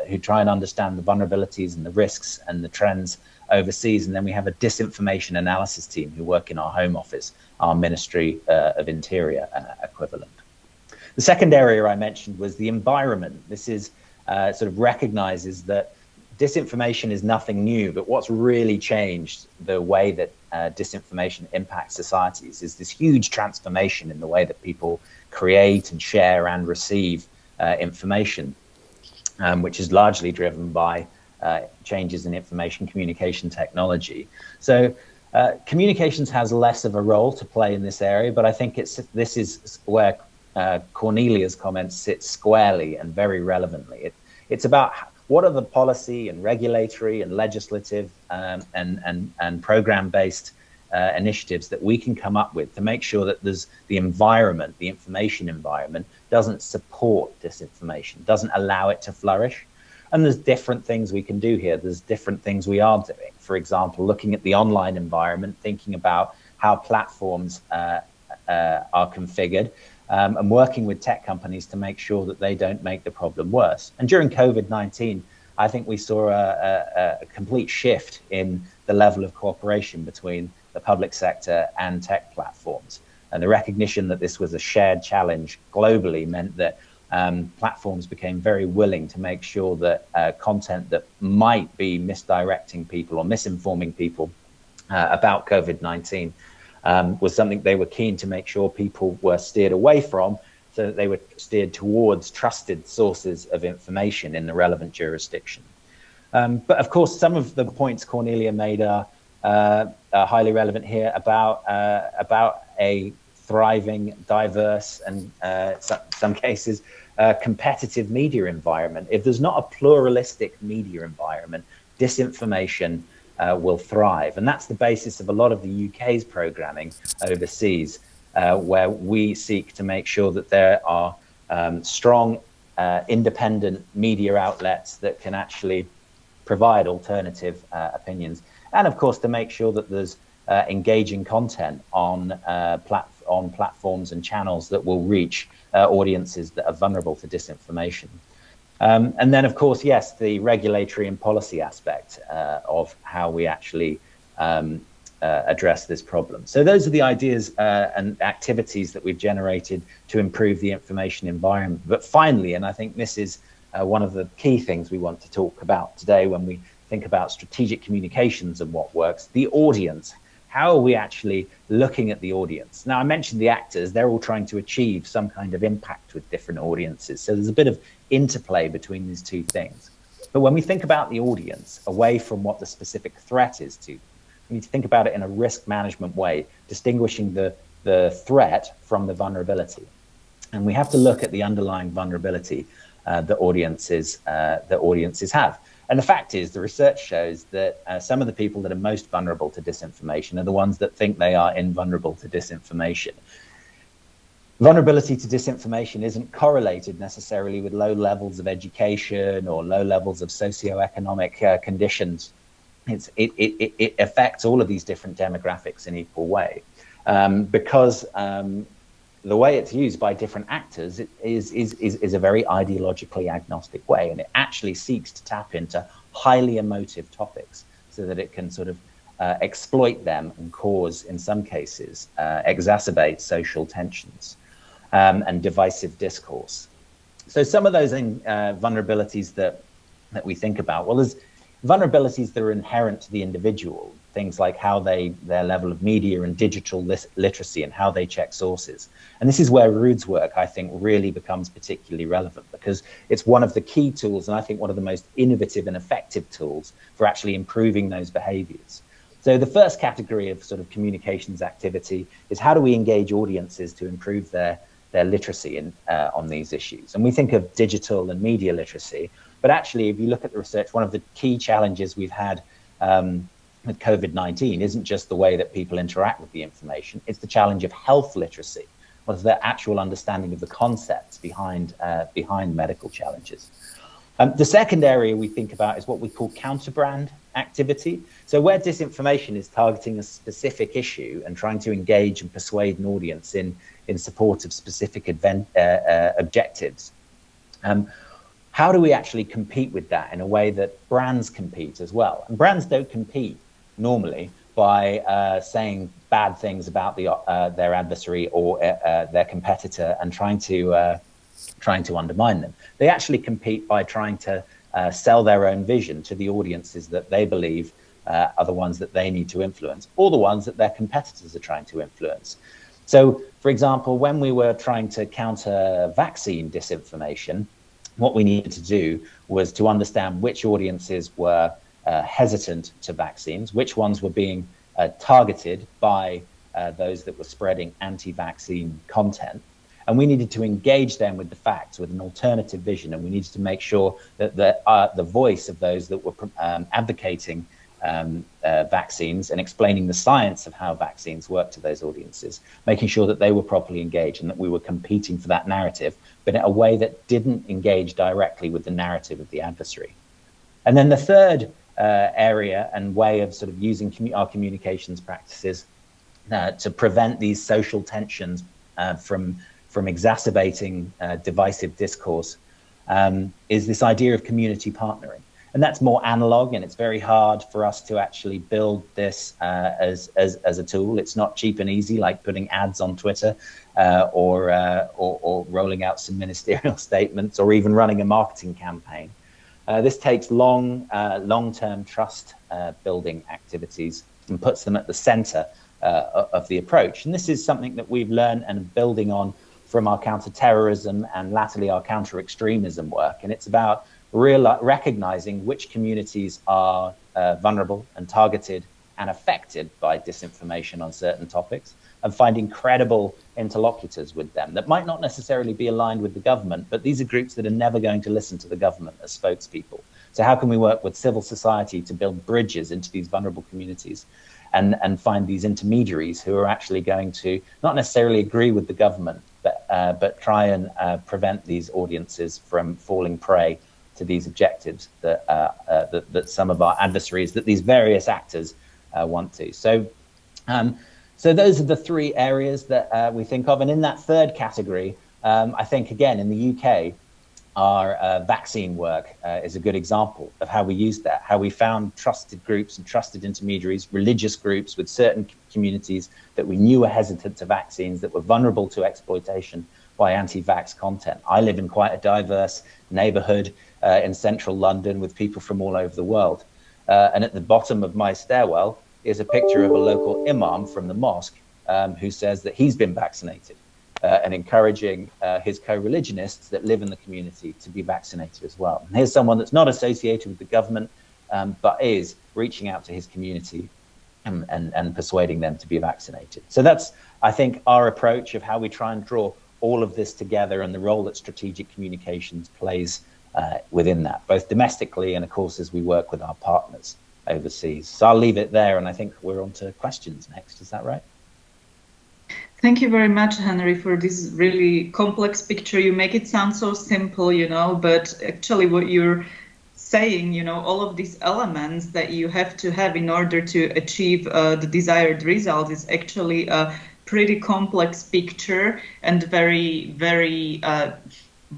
who try and understand the vulnerabilities and the risks and the trends overseas. And then we have a disinformation analysis team who work in our Home Office, our Ministry of Interior equivalent. The second area I mentioned was the environment. This is sort of recognizes that disinformation is nothing new, but what's really changed the way that disinformation impacts societies is this huge transformation in the way that people create and share and receive information, which is largely driven by changes in information communication technology. So communications has less of a role to play in this area, but I think this is where Cornelia's comments sit squarely and very relevantly. It's about what are the policy and regulatory and legislative and program-based initiatives that we can come up with to make sure that there's the environment, the information environment, doesn't support disinformation, doesn't allow it to flourish. And there's different things we can do here. There's different things we are doing. For example, looking at the online environment, thinking about how platforms are configured, and working with tech companies to make sure that they don't make the problem worse. And during COVID-19, I think we saw a complete shift in the level of cooperation between the public sector and tech platforms. And the recognition that this was a shared challenge globally meant that platforms became very willing to make sure that content that might be misdirecting people or misinforming people about COVID-19 was something they were keen to make sure people were steered away from, so that they were steered towards trusted sources of information in the relevant jurisdiction. But of course, some of the points Cornelia made are highly relevant here about a thriving, diverse, and some cases competitive media environment. If there's not a pluralistic media environment, disinformation will thrive. And that's the basis of a lot of the UK's programming overseas, where we seek to make sure that there are strong, independent media outlets that can actually provide alternative opinions. And of course, to make sure that there's engaging content on platforms and channels that will reach audiences that are vulnerable to disinformation. And then, of course, yes, the regulatory and policy aspect of how we actually address this problem. So those are the ideas and activities that we've generated to improve the information environment. But finally, and I think this is one of the key things we want to talk about today when we think about strategic communications and what works, the audience. How are we actually looking at the audience? Now, I mentioned the actors, they're all trying to achieve some kind of impact with different audiences. So there's a bit of interplay between these two things. But when we think about the audience, away from what the specific threat is to, we need to think about it in a risk management way, distinguishing the threat from the vulnerability. And we have to look at the underlying vulnerability that audiences have. And the fact is, the research shows that some of the people that are most vulnerable to disinformation are the ones that think they are invulnerable to disinformation. Vulnerability to disinformation isn't correlated necessarily with low levels of education or low levels of socioeconomic conditions. It affects all of these different demographics in equal way, because the way it's used by different actors is a very ideologically agnostic way, and it actually seeks to tap into highly emotive topics so that it can sort of exploit them and cause, in some cases, exacerbate social tensions and divisive discourse. So some of those vulnerabilities that we think about, well, there's vulnerabilities that are inherent to the individual, things like how their level of media and digital literacy and how they check sources. And this is where Ruud's work, I think, really becomes particularly relevant, because it's one of the key tools, and I think one of the most innovative and effective tools for actually improving those behaviors. So the first category of sort of communications activity is how do we engage audiences to improve their literacy on these issues. And we think of digital and media literacy, but actually, if you look at the research, one of the key challenges we've had with COVID-19 isn't just the way that people interact with the information, it's the challenge of health literacy. What is the actual understanding of the concepts behind medical challenges? The second area we think about is what we call counterbrand activity. So where disinformation is targeting a specific issue and trying to engage and persuade an audience in support of specific objectives. how do we actually compete with that in a way that brands compete as well? And brands don't compete normally by saying bad things about their adversary or their competitor and trying to undermine them. They actually compete by trying to sell their own vision to the audiences that they believe are the ones that they need to influence, or the ones that their competitors are trying to influence. So, for example, when we were trying to counter vaccine disinformation, what we needed to do was to understand which audiences were hesitant to vaccines, which ones were being targeted by those that were spreading anti-vaccine content. And we needed to engage them with the facts, with an alternative vision, and we needed to make sure that the voice of those that were advocating vaccines and explaining the science of how vaccines work to those audiences, making sure that they were properly engaged and that we were competing for that narrative, but in a way that didn't engage directly with the narrative of the adversary. And then the third area and way of sort of using our communications practices to prevent these social tensions from exacerbating divisive discourse is this idea of community partnering. And that's more analog, and it's very hard for us to actually build this as a tool. It's not cheap and easy like putting ads on Twitter or rolling out some ministerial statements or even running a marketing campaign. This takes long-term trust building activities and puts them at the center of the approach. And this is something that we've learned and building on from our counter-terrorism and latterly our counter-extremism work. And it's about recognizing which communities are vulnerable and targeted and affected by disinformation on certain topics, and finding credible interlocutors with them that might not necessarily be aligned with the government, but these are groups that are never going to listen to the government as spokespeople. So how can we work with civil society to build bridges into these vulnerable communities and find these intermediaries who are actually going to not necessarily agree with the government, but try and prevent these audiences from falling prey to these objectives that some of our adversaries, that these various actors want to. So those are the three areas that we think of. And in that third category, I think, again, in the UK, our vaccine work is a good example of how we used that, how we found trusted groups and trusted intermediaries, religious groups with certain communities that we knew were hesitant to vaccines, that were vulnerable to exploitation by anti-vax content. I live in quite a diverse neighborhood in central London with people from all over the world. And at the bottom of my stairwell is a picture of a local imam from the mosque who says that he's been vaccinated and encouraging his co-religionists that live in the community to be vaccinated as well. And here's someone that's not associated with the government, but is reaching out to his community and persuading them to be vaccinated. So that's, I think, our approach of how we try and draw all of this together and the role that strategic communications plays within that, both domestically and, of course, as we work with our partners overseas. So I'll leave it there, and I think we're on to questions next. Is that right? Thank you very much, Henry, for this really complex picture. You make it sound so simple, but actually what you're saying, all of these elements that you have to have in order to achieve the desired result is actually a pretty complex picture and very, very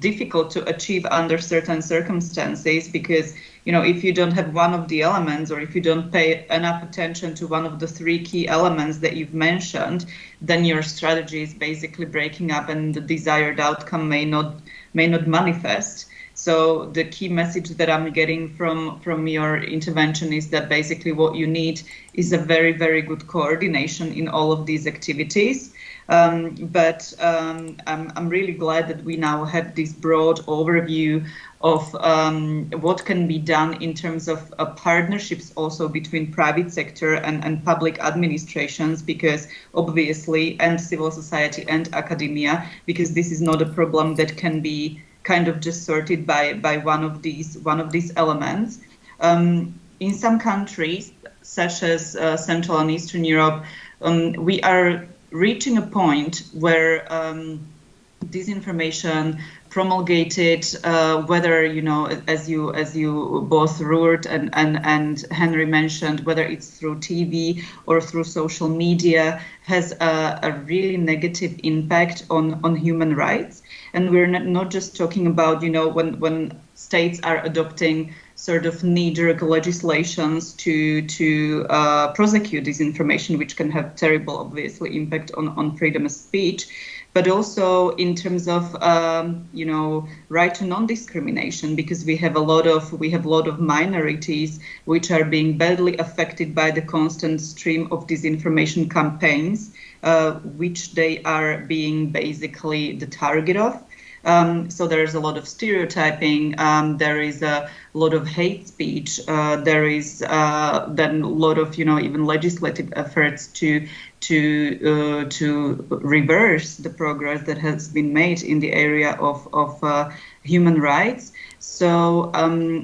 difficult to achieve under certain circumstances, because if you don't have one of the elements, or if you don't pay enough attention to one of the three key elements that you've mentioned, then your strategy is basically breaking up and the desired outcome may not manifest. So the key message that I'm getting from your intervention is that basically what you need is a very, very good coordination in all of these activities. But I'm really glad that we now have this broad overview of what can be done in terms of partnerships also between private sector and public administrations, because obviously, and civil society and academia, because this is not a problem that can be kind of just sorted by one of these elements. In some countries, such as Central and Eastern Europe, we are reaching a point where disinformation promulgated, whether as you both Ruud and Henry mentioned, whether it's through TV or through social media, has a really negative impact on human rights. And we're not just talking about when states are adopting sort of knee-jerk legislations to prosecute disinformation, which can have terrible, obviously, impact on freedom of speech. But also in terms of right to non-discrimination, because we have a lot of minorities which are being badly affected by the constant stream of disinformation campaigns, which they are being basically the target of. So there's a lot of stereotyping. There is a lot of hate speech. There is then a lot of even legislative efforts to reverse the progress that has been made in the area of human rights. So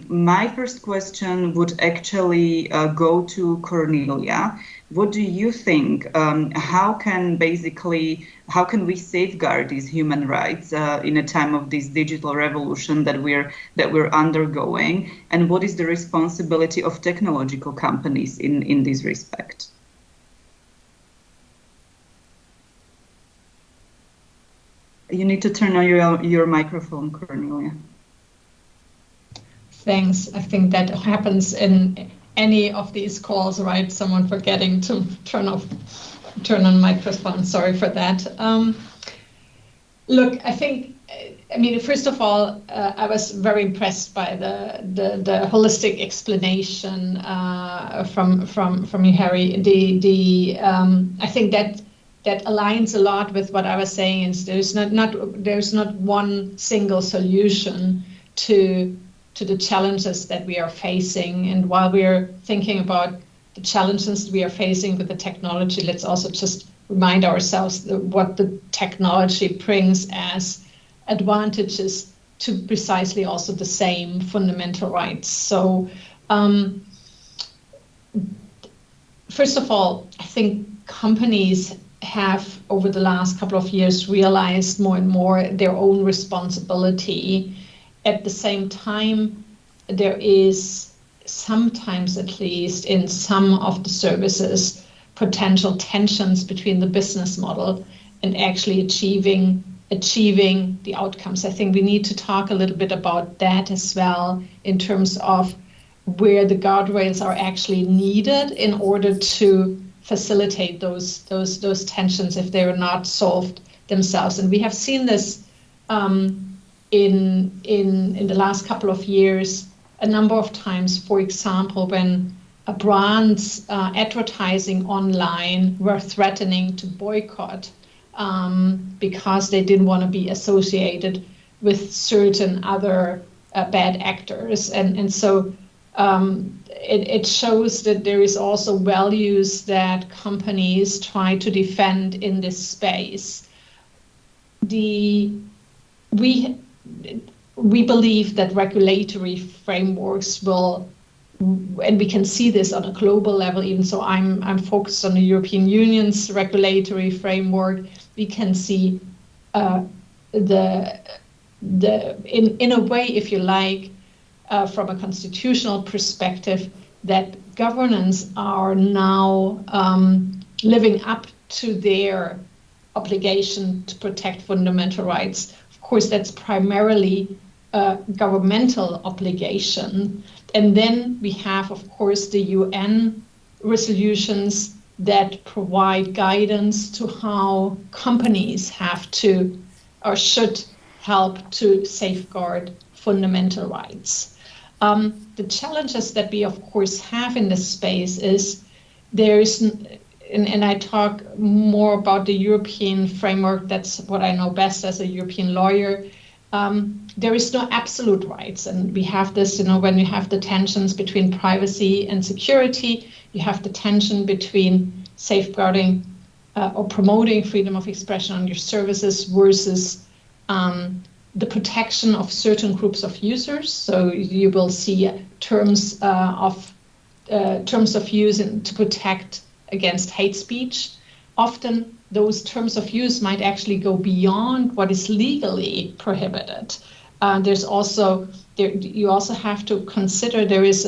my first question would actually go to Cornelia. What do you think? How can we safeguard these human rights in a time of this digital revolution that we're undergoing? And what is the responsibility of technological companies in this respect? You need to turn on your microphone, Cornelia. Thanks. I think that happens in any of these calls, right? Someone forgetting to turn on microphone. Sorry for that. Look, I mean, first of all, I was very impressed by the holistic explanation from you, Harry. I think that aligns a lot with what I was saying. Is there's not one single solution to the challenges that we are facing. And while we're thinking about the challenges we are facing with the technology, let's also just remind ourselves what the technology brings as advantages to precisely also the same fundamental rights. So first of all, I think companies have over the last couple of years realized more and more their own responsibility. At the same time, there is sometimes, at least in some of the services, potential tensions between the business model and actually achieving the outcomes. I think we need to talk a little bit about that as well in terms of where the guardrails are actually needed in order to facilitate those tensions if they are not solved themselves. And we have seen this in the last couple of years a number of times. For example, when brands advertising online were threatening to boycott because they didn't want to be associated with certain other bad actors. And so it shows that there is also values that companies try to defend in this space. We believe that regulatory frameworks will, and we can see this on a global level, even so I'm focused on the European Union's regulatory framework. We can see in a way, if you like, from a constitutional perspective, that governments are now living up to their obligation to protect fundamental rights. Of course, that's primarily a governmental obligation. And then we have, of course, the UN resolutions that provide guidance to how companies have to or should help to safeguard fundamental rights. The challenges that we, of course, have in this space is and I talk more about the European framework, that's what I know best as a European lawyer. There is no absolute rights, and we have this, when you have the tensions between privacy and security, you have the tension between safeguarding or promoting freedom of expression on your services versus the protection of certain groups of users. So you will see terms of use to protect against hate speech. Often those terms of use might actually go beyond what is legally prohibited. You also have to consider there's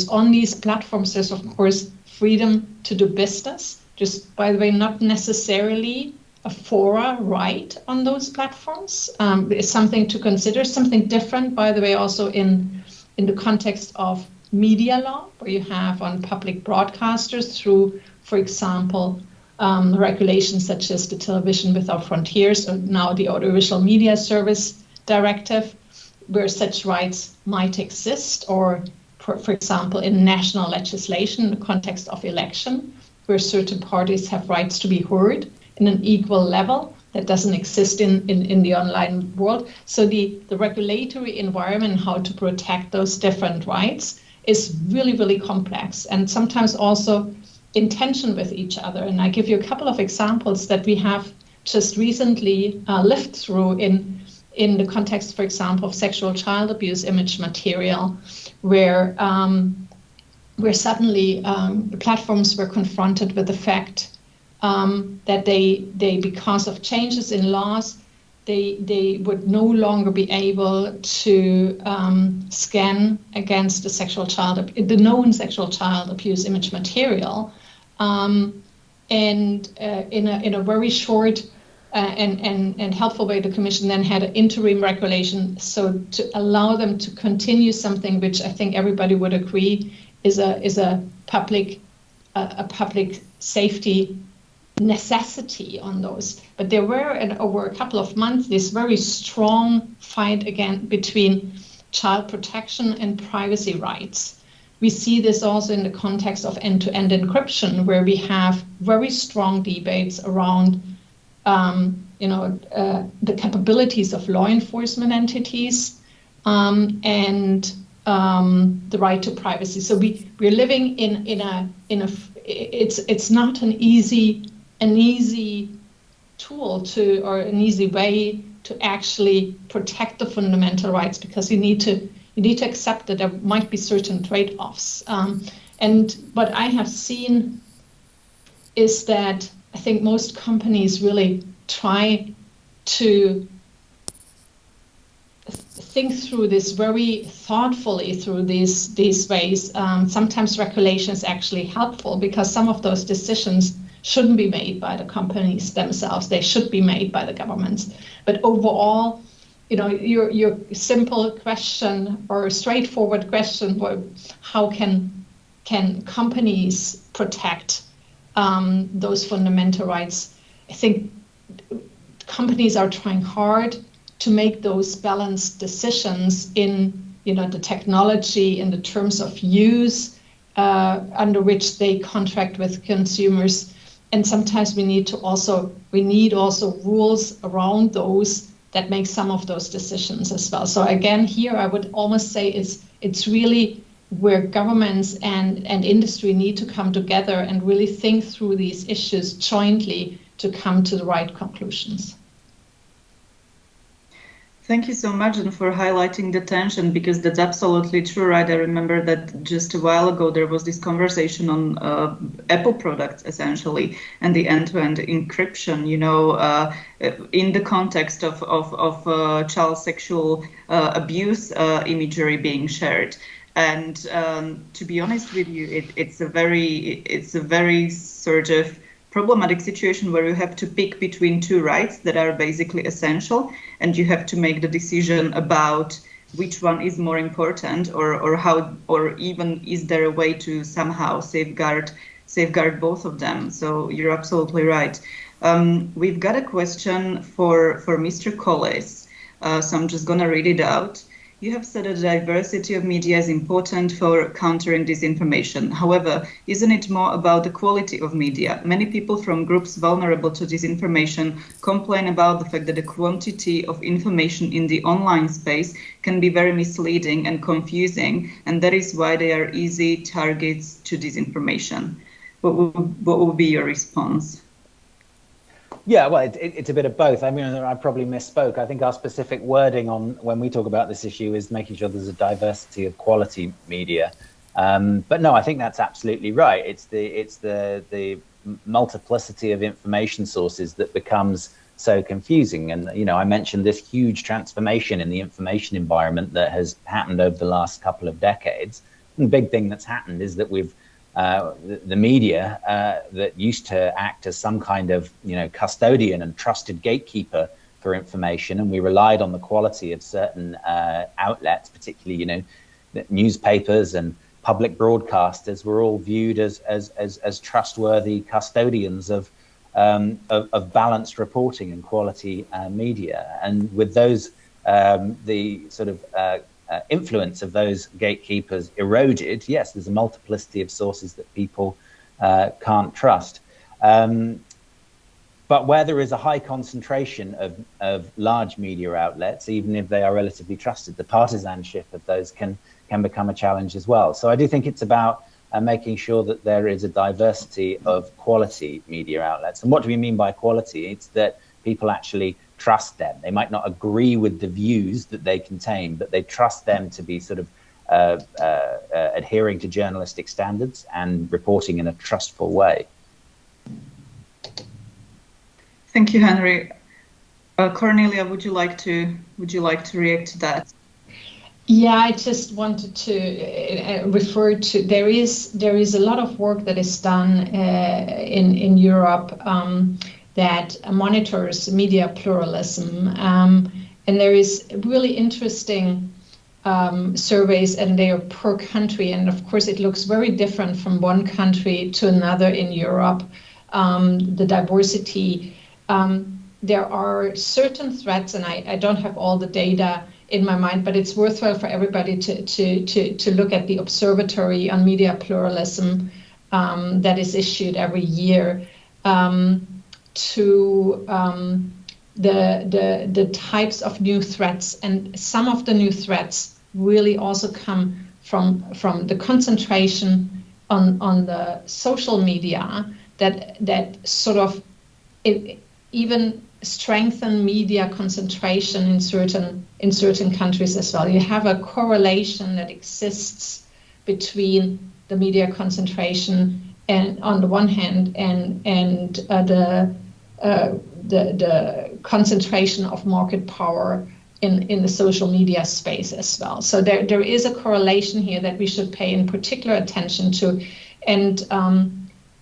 on these platforms, there's of course freedom to do business. Just by the way, not necessarily a fora right on those platforms is something to consider. Something different, by the way, also in the context of media law, where you have on public broadcasters through, for example, regulations such as the Television Without Frontiers, or now the Audiovisual Media Service Directive, where such rights might exist, or, for example, in national legislation in the context of election, where certain parties have rights to be heard in an equal level that doesn't exist in the online world. So the regulatory environment, how to protect those different rights, is really, really complex, and sometimes also in tension with each other. And I give you a couple of examples that we have just recently lived through in the context, for example, of sexual child abuse image material, where suddenly the platforms were confronted with the fact that they because of changes in laws, they would no longer be able to scan against the known sexual child abuse image material, and in a very short and helpful way, the Commission then had an interim regulation, so to allow them to continue something which I think everybody would agree is a public safety necessity on those. But there were, over a couple of months, this very strong fight again between child protection and privacy rights. We see this also in the context of end-to-end encryption, where we have very strong debates around the capabilities of law enforcement entities and the right to privacy. So we're living in a it's not an easy tool or an easy way to actually protect the fundamental rights, because you need to accept that there might be certain trade-offs. And what I have seen is that I think most companies really try to think through this very thoughtfully through these ways. Sometimes regulation is actually helpful, because some of those decisions shouldn't be made by the companies themselves. They should be made by the governments. But overall, your simple question or straightforward question, how can companies protect those fundamental rights? I think companies are trying hard to make those balanced decisions in the technology, in the terms of use under which they contract with consumers. And sometimes we need also rules around those that make some of those decisions as well. So again, here I would almost say it's really where governments and industry need to come together and really think through these issues jointly to come to the right conclusions. Thank you so much, and for highlighting the tension, because that's absolutely true, right? I remember that just a while ago there was this conversation on Apple products, essentially, and the end-to-end encryption, in the context of child sexual abuse imagery being shared. And to be honest with you, it's a very sort of problematic situation where you have to pick between two rights that are basically essential, and you have to make the decision about which one is more important, or how, or even is there a way to somehow safeguard both of them. So you're absolutely right. We've got a question for Mr. Colles, so I'm just gonna read it out. You have said that the diversity of media is important for countering disinformation. However, isn't it more about the quality of media? Many people from groups vulnerable to disinformation complain about the fact that the quantity of information in the online space can be very misleading and confusing, and that is why they are easy targets to disinformation. What would be your response? Yeah, well, it's a bit of both. I mean, I probably misspoke. I think our specific wording on when we talk about this issue is making sure there's a diversity of quality media. But no, I think that's absolutely right. It's the multiplicity of information sources that becomes so confusing. And I mentioned this huge transformation in the information environment that has happened over the last couple of decades. And the big thing that's happened is that we've the media that used to act as some kind of, custodian and trusted gatekeeper for information, and we relied on the quality of certain outlets, particularly, newspapers and public broadcasters were all viewed as trustworthy custodians of balanced reporting and quality media. And with those, the sort of influence of those gatekeepers eroded, yes, there's a multiplicity of sources that people can't trust. But where there is a high concentration of large media outlets, even if they are relatively trusted, the partisanship of those can become a challenge as well. So I do think it's about making sure that there is a diversity of quality media outlets. And what do we mean by quality? It's that people actually trust them. They might not agree with the views that they contain, but they trust them to be sort of adhering to journalistic standards and reporting in a trustful way. Thank you, Henry. Cornelia, would you like to react to that? Yeah, I just wanted to refer to there is a lot of work that is done in Europe that monitors media pluralism, and there is really interesting surveys, and they are per country, and of course it looks very different from one country to another in Europe. The diversity, there are certain threats, and I don't have all the data in my mind, but it's worthwhile for everybody to look at the Observatory on Media Pluralism that is issued every year, to the types of new threats, and some of the new threats really also come from the concentration on the social media that sort of even strengthen media concentration in certain countries as well. You have a correlation that exists between the media concentration and on the one hand and the concentration of market power in the social media space as well. So there is a correlation here that we should pay in particular attention to, and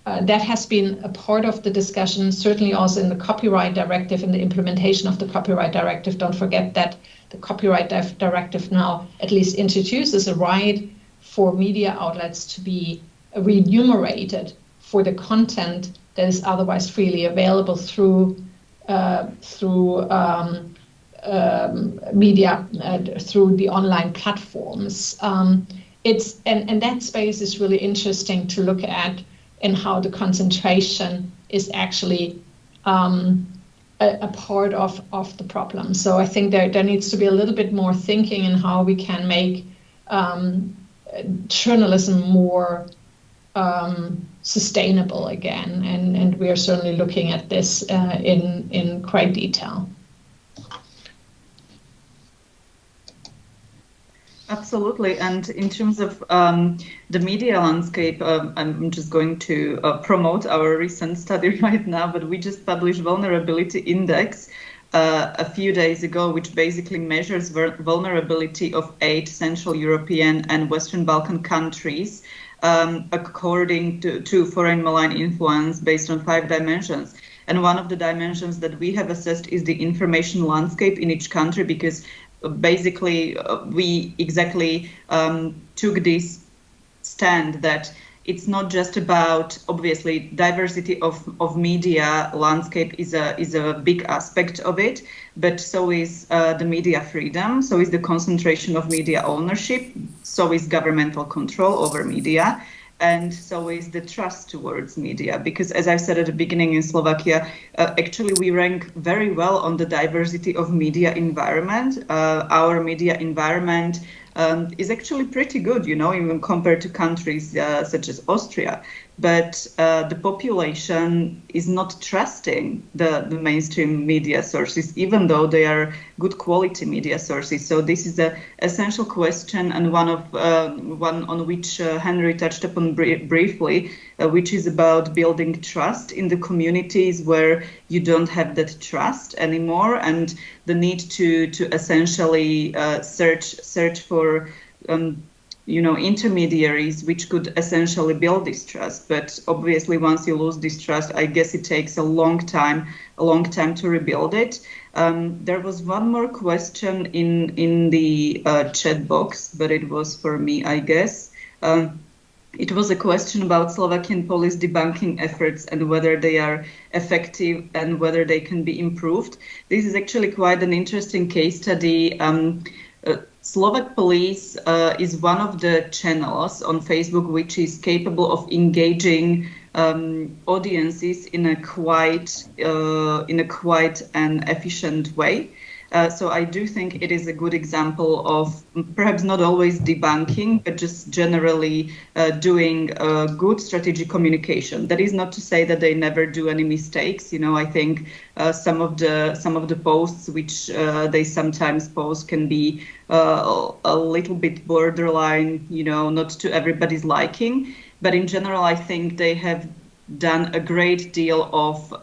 that has been a part of the discussion, certainly also in the copyright directive and the implementation of the copyright directive. Don't forget that the copyright directive now at least introduces a right for media outlets to be remunerated for the content that is otherwise freely available through media, through the online platforms. And that space is really interesting to look at, and how the concentration is actually a part of the problem. So I think there needs to be a little bit more thinking in how we can make journalism more sustainable again, and we are certainly looking at this in great detail. Absolutely. And in terms of the media landscape, I'm just going to promote our recent study right now, but we just published Vulnerability Index a few days ago, which basically measures vulnerability of 8 Central European and Western Balkan countries according to foreign malign influence based on 5 dimensions. And one of the dimensions that we have assessed is the information landscape in each country, because basically we exactly took this stand that it's not just about, obviously, diversity of media landscape is a big aspect of it, but so is the media freedom, so is the concentration of media ownership, so is governmental control over media, and so is the trust towards media. Because as I said at the beginning, in Slovakia, actually we rank very well on the diversity of media environment. Our media environment is actually pretty good, even compared to countries such as Austria. But the population is not trusting the mainstream media sources, even though they are good quality media sources. So this is an essential question, and one on which Henry touched upon briefly, which is about building trust in the communities where you don't have that trust anymore, and the need to essentially search for intermediaries which could essentially build this trust. But obviously, once you lose this trust, I guess it takes a long time to rebuild it. There was one more question in the chat box, but it was for me, I guess. It was a question about Slovakian police debunking efforts and whether they are effective and whether they can be improved. This is actually quite an interesting case study. Slovak police is one of the channels on Facebook which is capable of engaging audiences in a quite an efficient way. So I do think it is a good example of perhaps not always debunking, but just generally doing good strategic communication. That is not to say that they never do any mistakes. I think some of the posts which they sometimes post can be a little bit borderline, not to everybody's liking. But in general, I think they have done a great deal of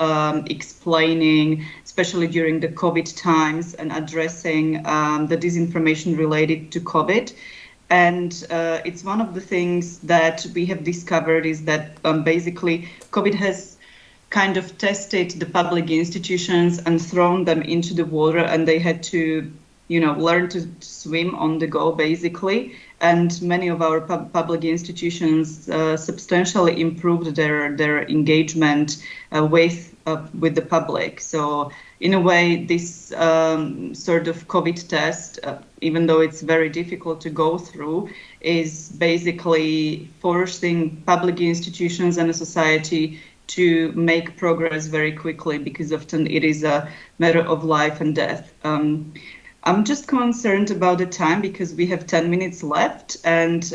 explaining, especially during the COVID times, and addressing the disinformation related to COVID. And it's one of the things that we have discovered is that basically COVID has kind of tested the public institutions and thrown them into the water, and they had to learn to swim on the go, basically. And many of our public institutions substantially improved their engagement with the public. So in a way, this sort of COVID test, even though it's very difficult to go through, is basically forcing public institutions and a society to make progress very quickly, because often it is a matter of life and death. I'm just concerned about the time because we have 10 minutes left, and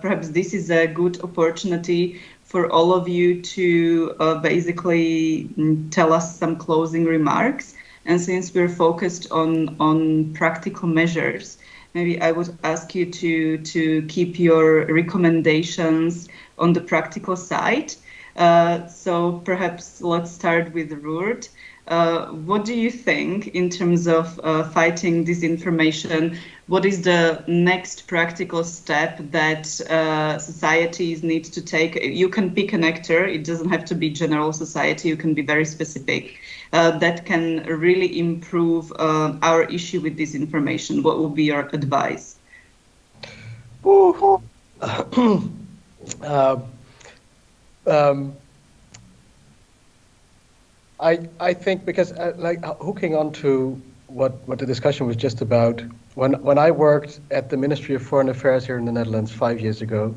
perhaps this is a good opportunity for all of you to basically tell us some closing remarks. And since we're focused on practical measures, maybe I would ask you to keep your recommendations on the practical side. So perhaps let's start with Ruud. What do you think in terms of fighting disinformation? What is the next practical step that societies need to take? You can pick an actor. It doesn't have to be general society. You can be very specific. That can really improve our issue with disinformation. What would be your advice? I think because hooking on to what the discussion was just about, when I worked at the Ministry of Foreign Affairs here in the Netherlands 6 years ago,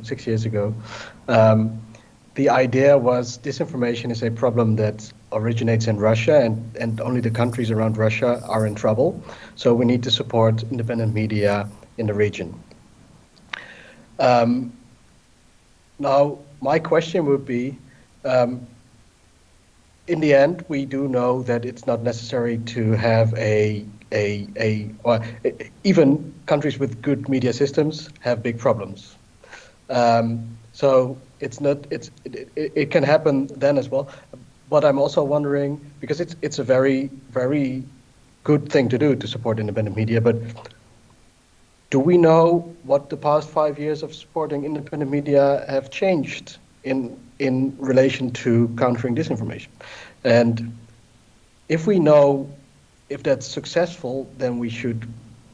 the idea was disinformation is a problem that originates in Russia, and only the countries around Russia are in trouble. So we need to support independent media in the region. Now, my question would be, in the end, we do know that it's not necessary to have or even countries with good media systems have big problems. So it can happen then as well. But I'm also wondering, because it's a very, very good thing to do to support independent media, but do we know what the past 5 years of supporting independent media have changed in relation to countering disinformation? And if we know if that's successful, then we should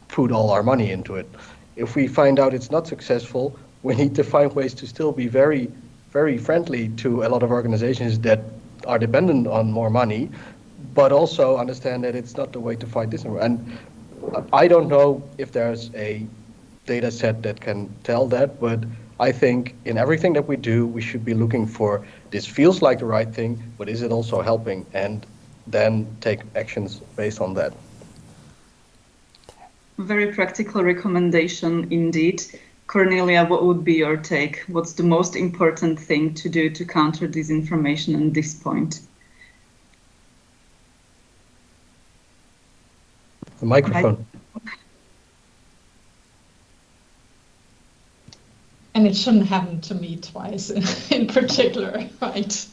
put all our money into it. If we find out it's not successful, we need to find ways to still be very, very friendly to a lot of organizations that are dependent on more money, but also understand that it's not the way to fight disinformation. And I don't know if there's a data set that can tell that, but I think in everything that we do, we should be looking for this feels like the right thing, but is it also helping? And then take actions based on that. Very practical recommendation indeed. Cornelia, what would be your take? What's the most important thing to do to counter disinformation at this point? The microphone. And it shouldn't happen to me twice in particular, right?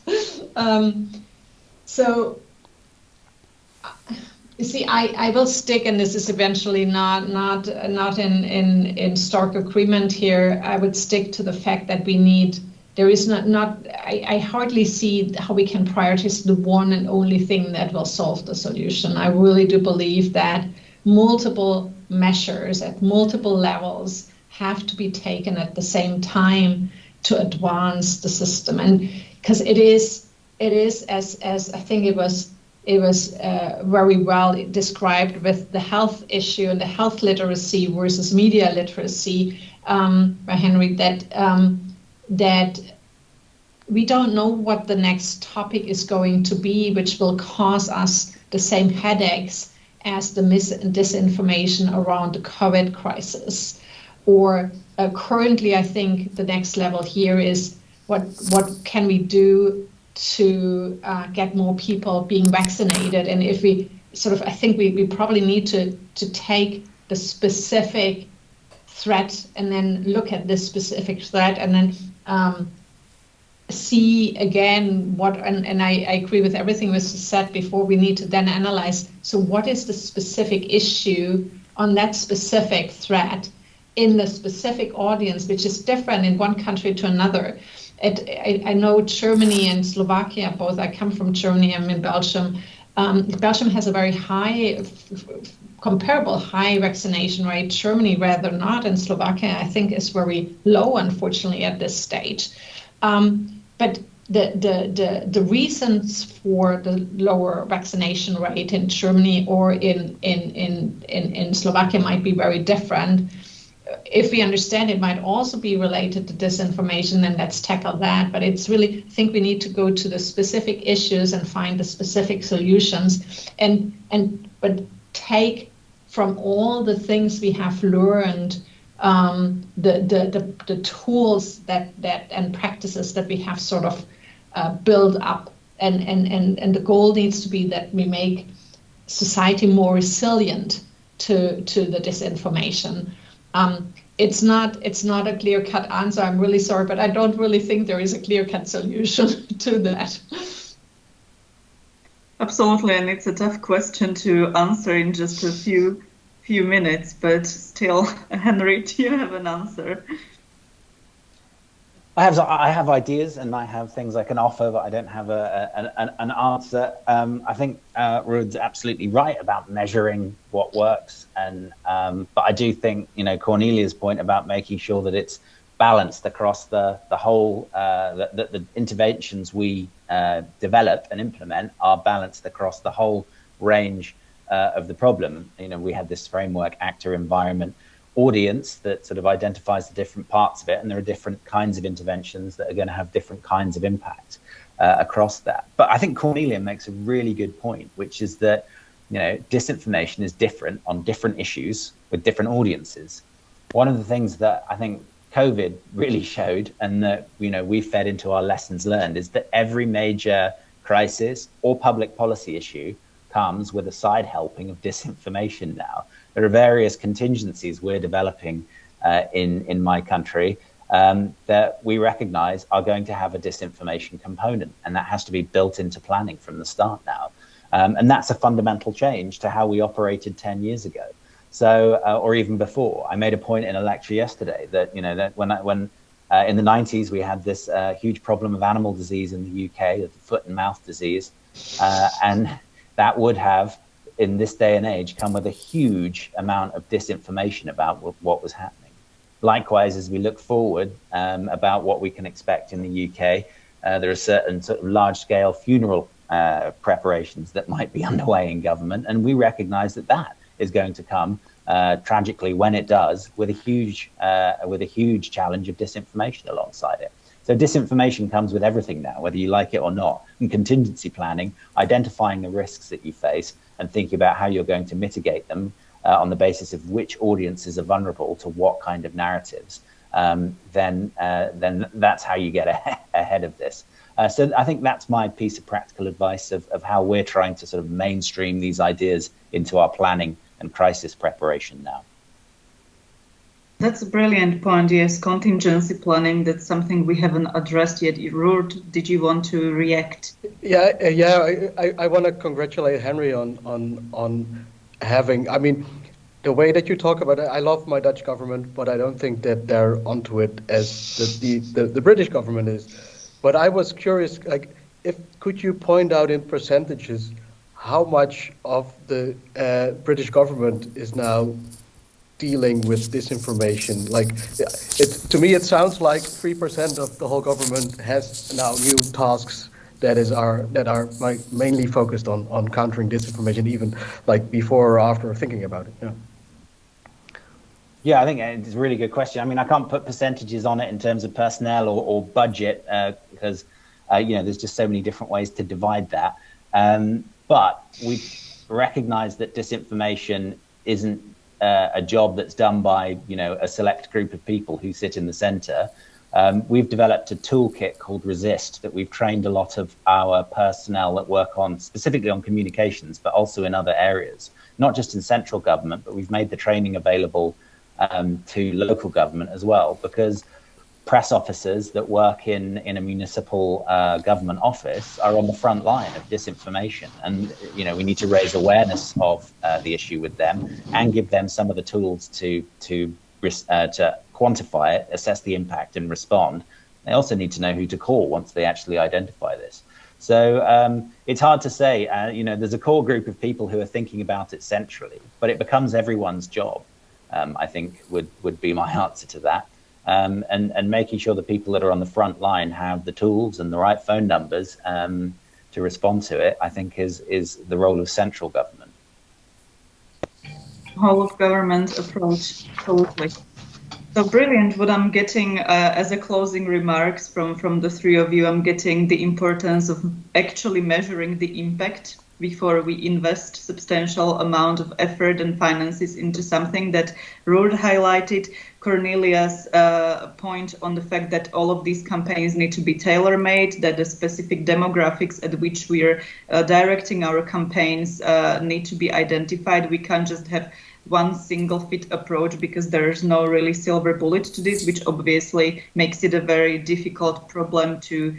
So You see, I will stick, and this is eventually not in stark agreement here. I would stick to the fact that we need. There is I hardly see how we can prioritize the one and only thing that will solve the solution. I really do believe that multiple measures at multiple levels have to be taken at the same time to advance the system. And because it is as I think it was very well described with the health issue and the health literacy versus media literacy by Henry, that we don't know what the next topic is going to be, which will cause us the same headaches as the disinformation around the COVID crisis. Or currently, I think the next level here is what can we do to get more people being vaccinated? And if we I think we probably need to take the specific threat and then look at this specific threat and then see again and I agree with everything was said before. We need to then analyze, so what is the specific issue on that specific threat in the specific audience, which is different in one country to another. I know Germany and Slovakia, both. I come from Germany, I'm in Belgium. Belgium has a very high, comparable high vaccination rate. Germany rather not, and Slovakia I think is very low, unfortunately, at this stage. But the reasons for the lower vaccination rate in Germany or in Slovakia might be very different. If we understand it might also be related to disinformation, then let's tackle that. But it's really, I think we need to go to the specific issues and find the specific solutions but take from all the things we have learned, the tools that and practices that we have sort of built up, and the goal needs to be that we make society more resilient to the disinformation. It's not a clear-cut answer. I'm really sorry, but I don't really think there is a clear-cut solution to that. Absolutely, and it's a tough question to answer in just a few minutes, but still, Henry, do you have an answer? I have ideas and I have things I can offer, but I don't have an answer. I think Ruud's absolutely right about measuring what works, but I do think Cornelia's point about making sure that it's balanced across the whole, the interventions we develop and implement are balanced across the whole range of the problem. We had this framework, actor, environment, audience that sort of identifies the different parts of it, and there are different kinds of interventions that are going to have different kinds of impact across that. But I think Cornelia makes a really good point, which is that disinformation is different on different issues with different audiences. One of the things that I think COVID really showed, and that we fed into our lessons learned, is that every major crisis or public policy issue comes with a side helping of disinformation now. There are various contingencies we're developing in my country that we recognize are going to have a disinformation component, and that has to be built into planning from the start now. And that's a fundamental change to how we operated 10 years ago. So, or even before. I made a point in a lecture yesterday that that when in the 90s we had this huge problem of animal disease in the UK, the foot and mouth disease, and that would have, in this day and age, come with a huge amount of disinformation about what was happening. Likewise, as we look forward about what we can expect in the UK, there are certain sort of large-scale funeral preparations that might be underway in government, and we recognise that is going to come tragically, when it does, with a huge challenge of disinformation alongside it. So disinformation comes with everything now, whether you like it or not, and contingency planning, identifying the risks that you face, and thinking about how you're going to mitigate them on the basis of which audiences are vulnerable to what kind of narratives. Then that's how you get ahead of this. So I think that's my piece of practical advice of how we're trying to sort of mainstream these ideas into our planning and crisis preparation now. That's a brilliant point. Yes, contingency planning, that's something we haven't addressed yet. Ruud, did you want to react? I want to congratulate Henry on having, I mean, the way that you talk about it, I love my Dutch government, but I don't think that they're onto it as the British government is. But I was curious, like, could you point out in percentages how much of the British government is now dealing with disinformation? Like, to me, it sounds like 3% of the whole government has now new tasks that are like mainly focused on countering disinformation, even like before or after thinking about it. Yeah. Yeah, I think it's a really good question. I mean, I can't put percentages on it in terms of personnel or budget because there's just so many different ways to divide that. But we recognize that disinformation isn't a job that's done by a select group of people who sit in the center. We've developed a toolkit called Resist that we've trained a lot of our personnel that work on specifically on communications, but also in other areas, not just in central government, but we've made the training available to local government as well, because press officers that work in a municipal government office are on the front line of disinformation, and we need to raise awareness of the issue with them and give them some of the tools to quantify it, assess the impact, and respond. They also need to know who to call once they actually identify this. So it's hard to say. There's a core group of people who are thinking about it centrally, but it becomes everyone's job. I think would be my answer to that. And making sure the people that are on the front line have the tools and the right phone numbers to respond to it, I think is the role of central government. Whole of government approach, totally. So brilliant. What I'm getting as a closing remarks from the three of you, I'm getting the importance of actually measuring the impact before we invest substantial amount of effort and finances into something that Ruud highlighted. Cornelia's point on the fact that all of these campaigns need to be tailor-made, that the specific demographics at which we're directing our campaigns need to be identified. We can't just have one single fit approach because there's no really silver bullet to this, which obviously makes it a very difficult problem to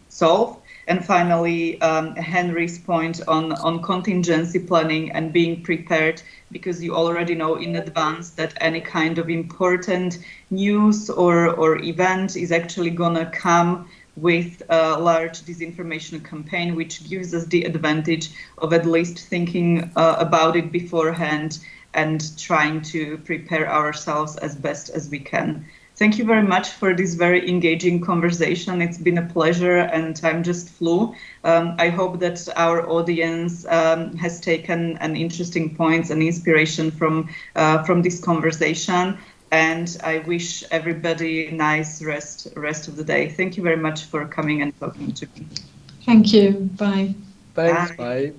solve. And finally, Henry's point on contingency planning and being prepared, because you already know in advance that any kind of important news or event is actually going to come with a large disinformation campaign, which gives us the advantage of at least thinking about it beforehand and trying to prepare ourselves as best as we can. Thank you very much for this very engaging conversation. It's been a pleasure and time just flew. I hope that our audience has taken an interesting points and inspiration from this conversation. And I wish everybody a nice rest of the day. Thank you very much for coming and talking to me. Thank you. Bye. Thanks. Bye.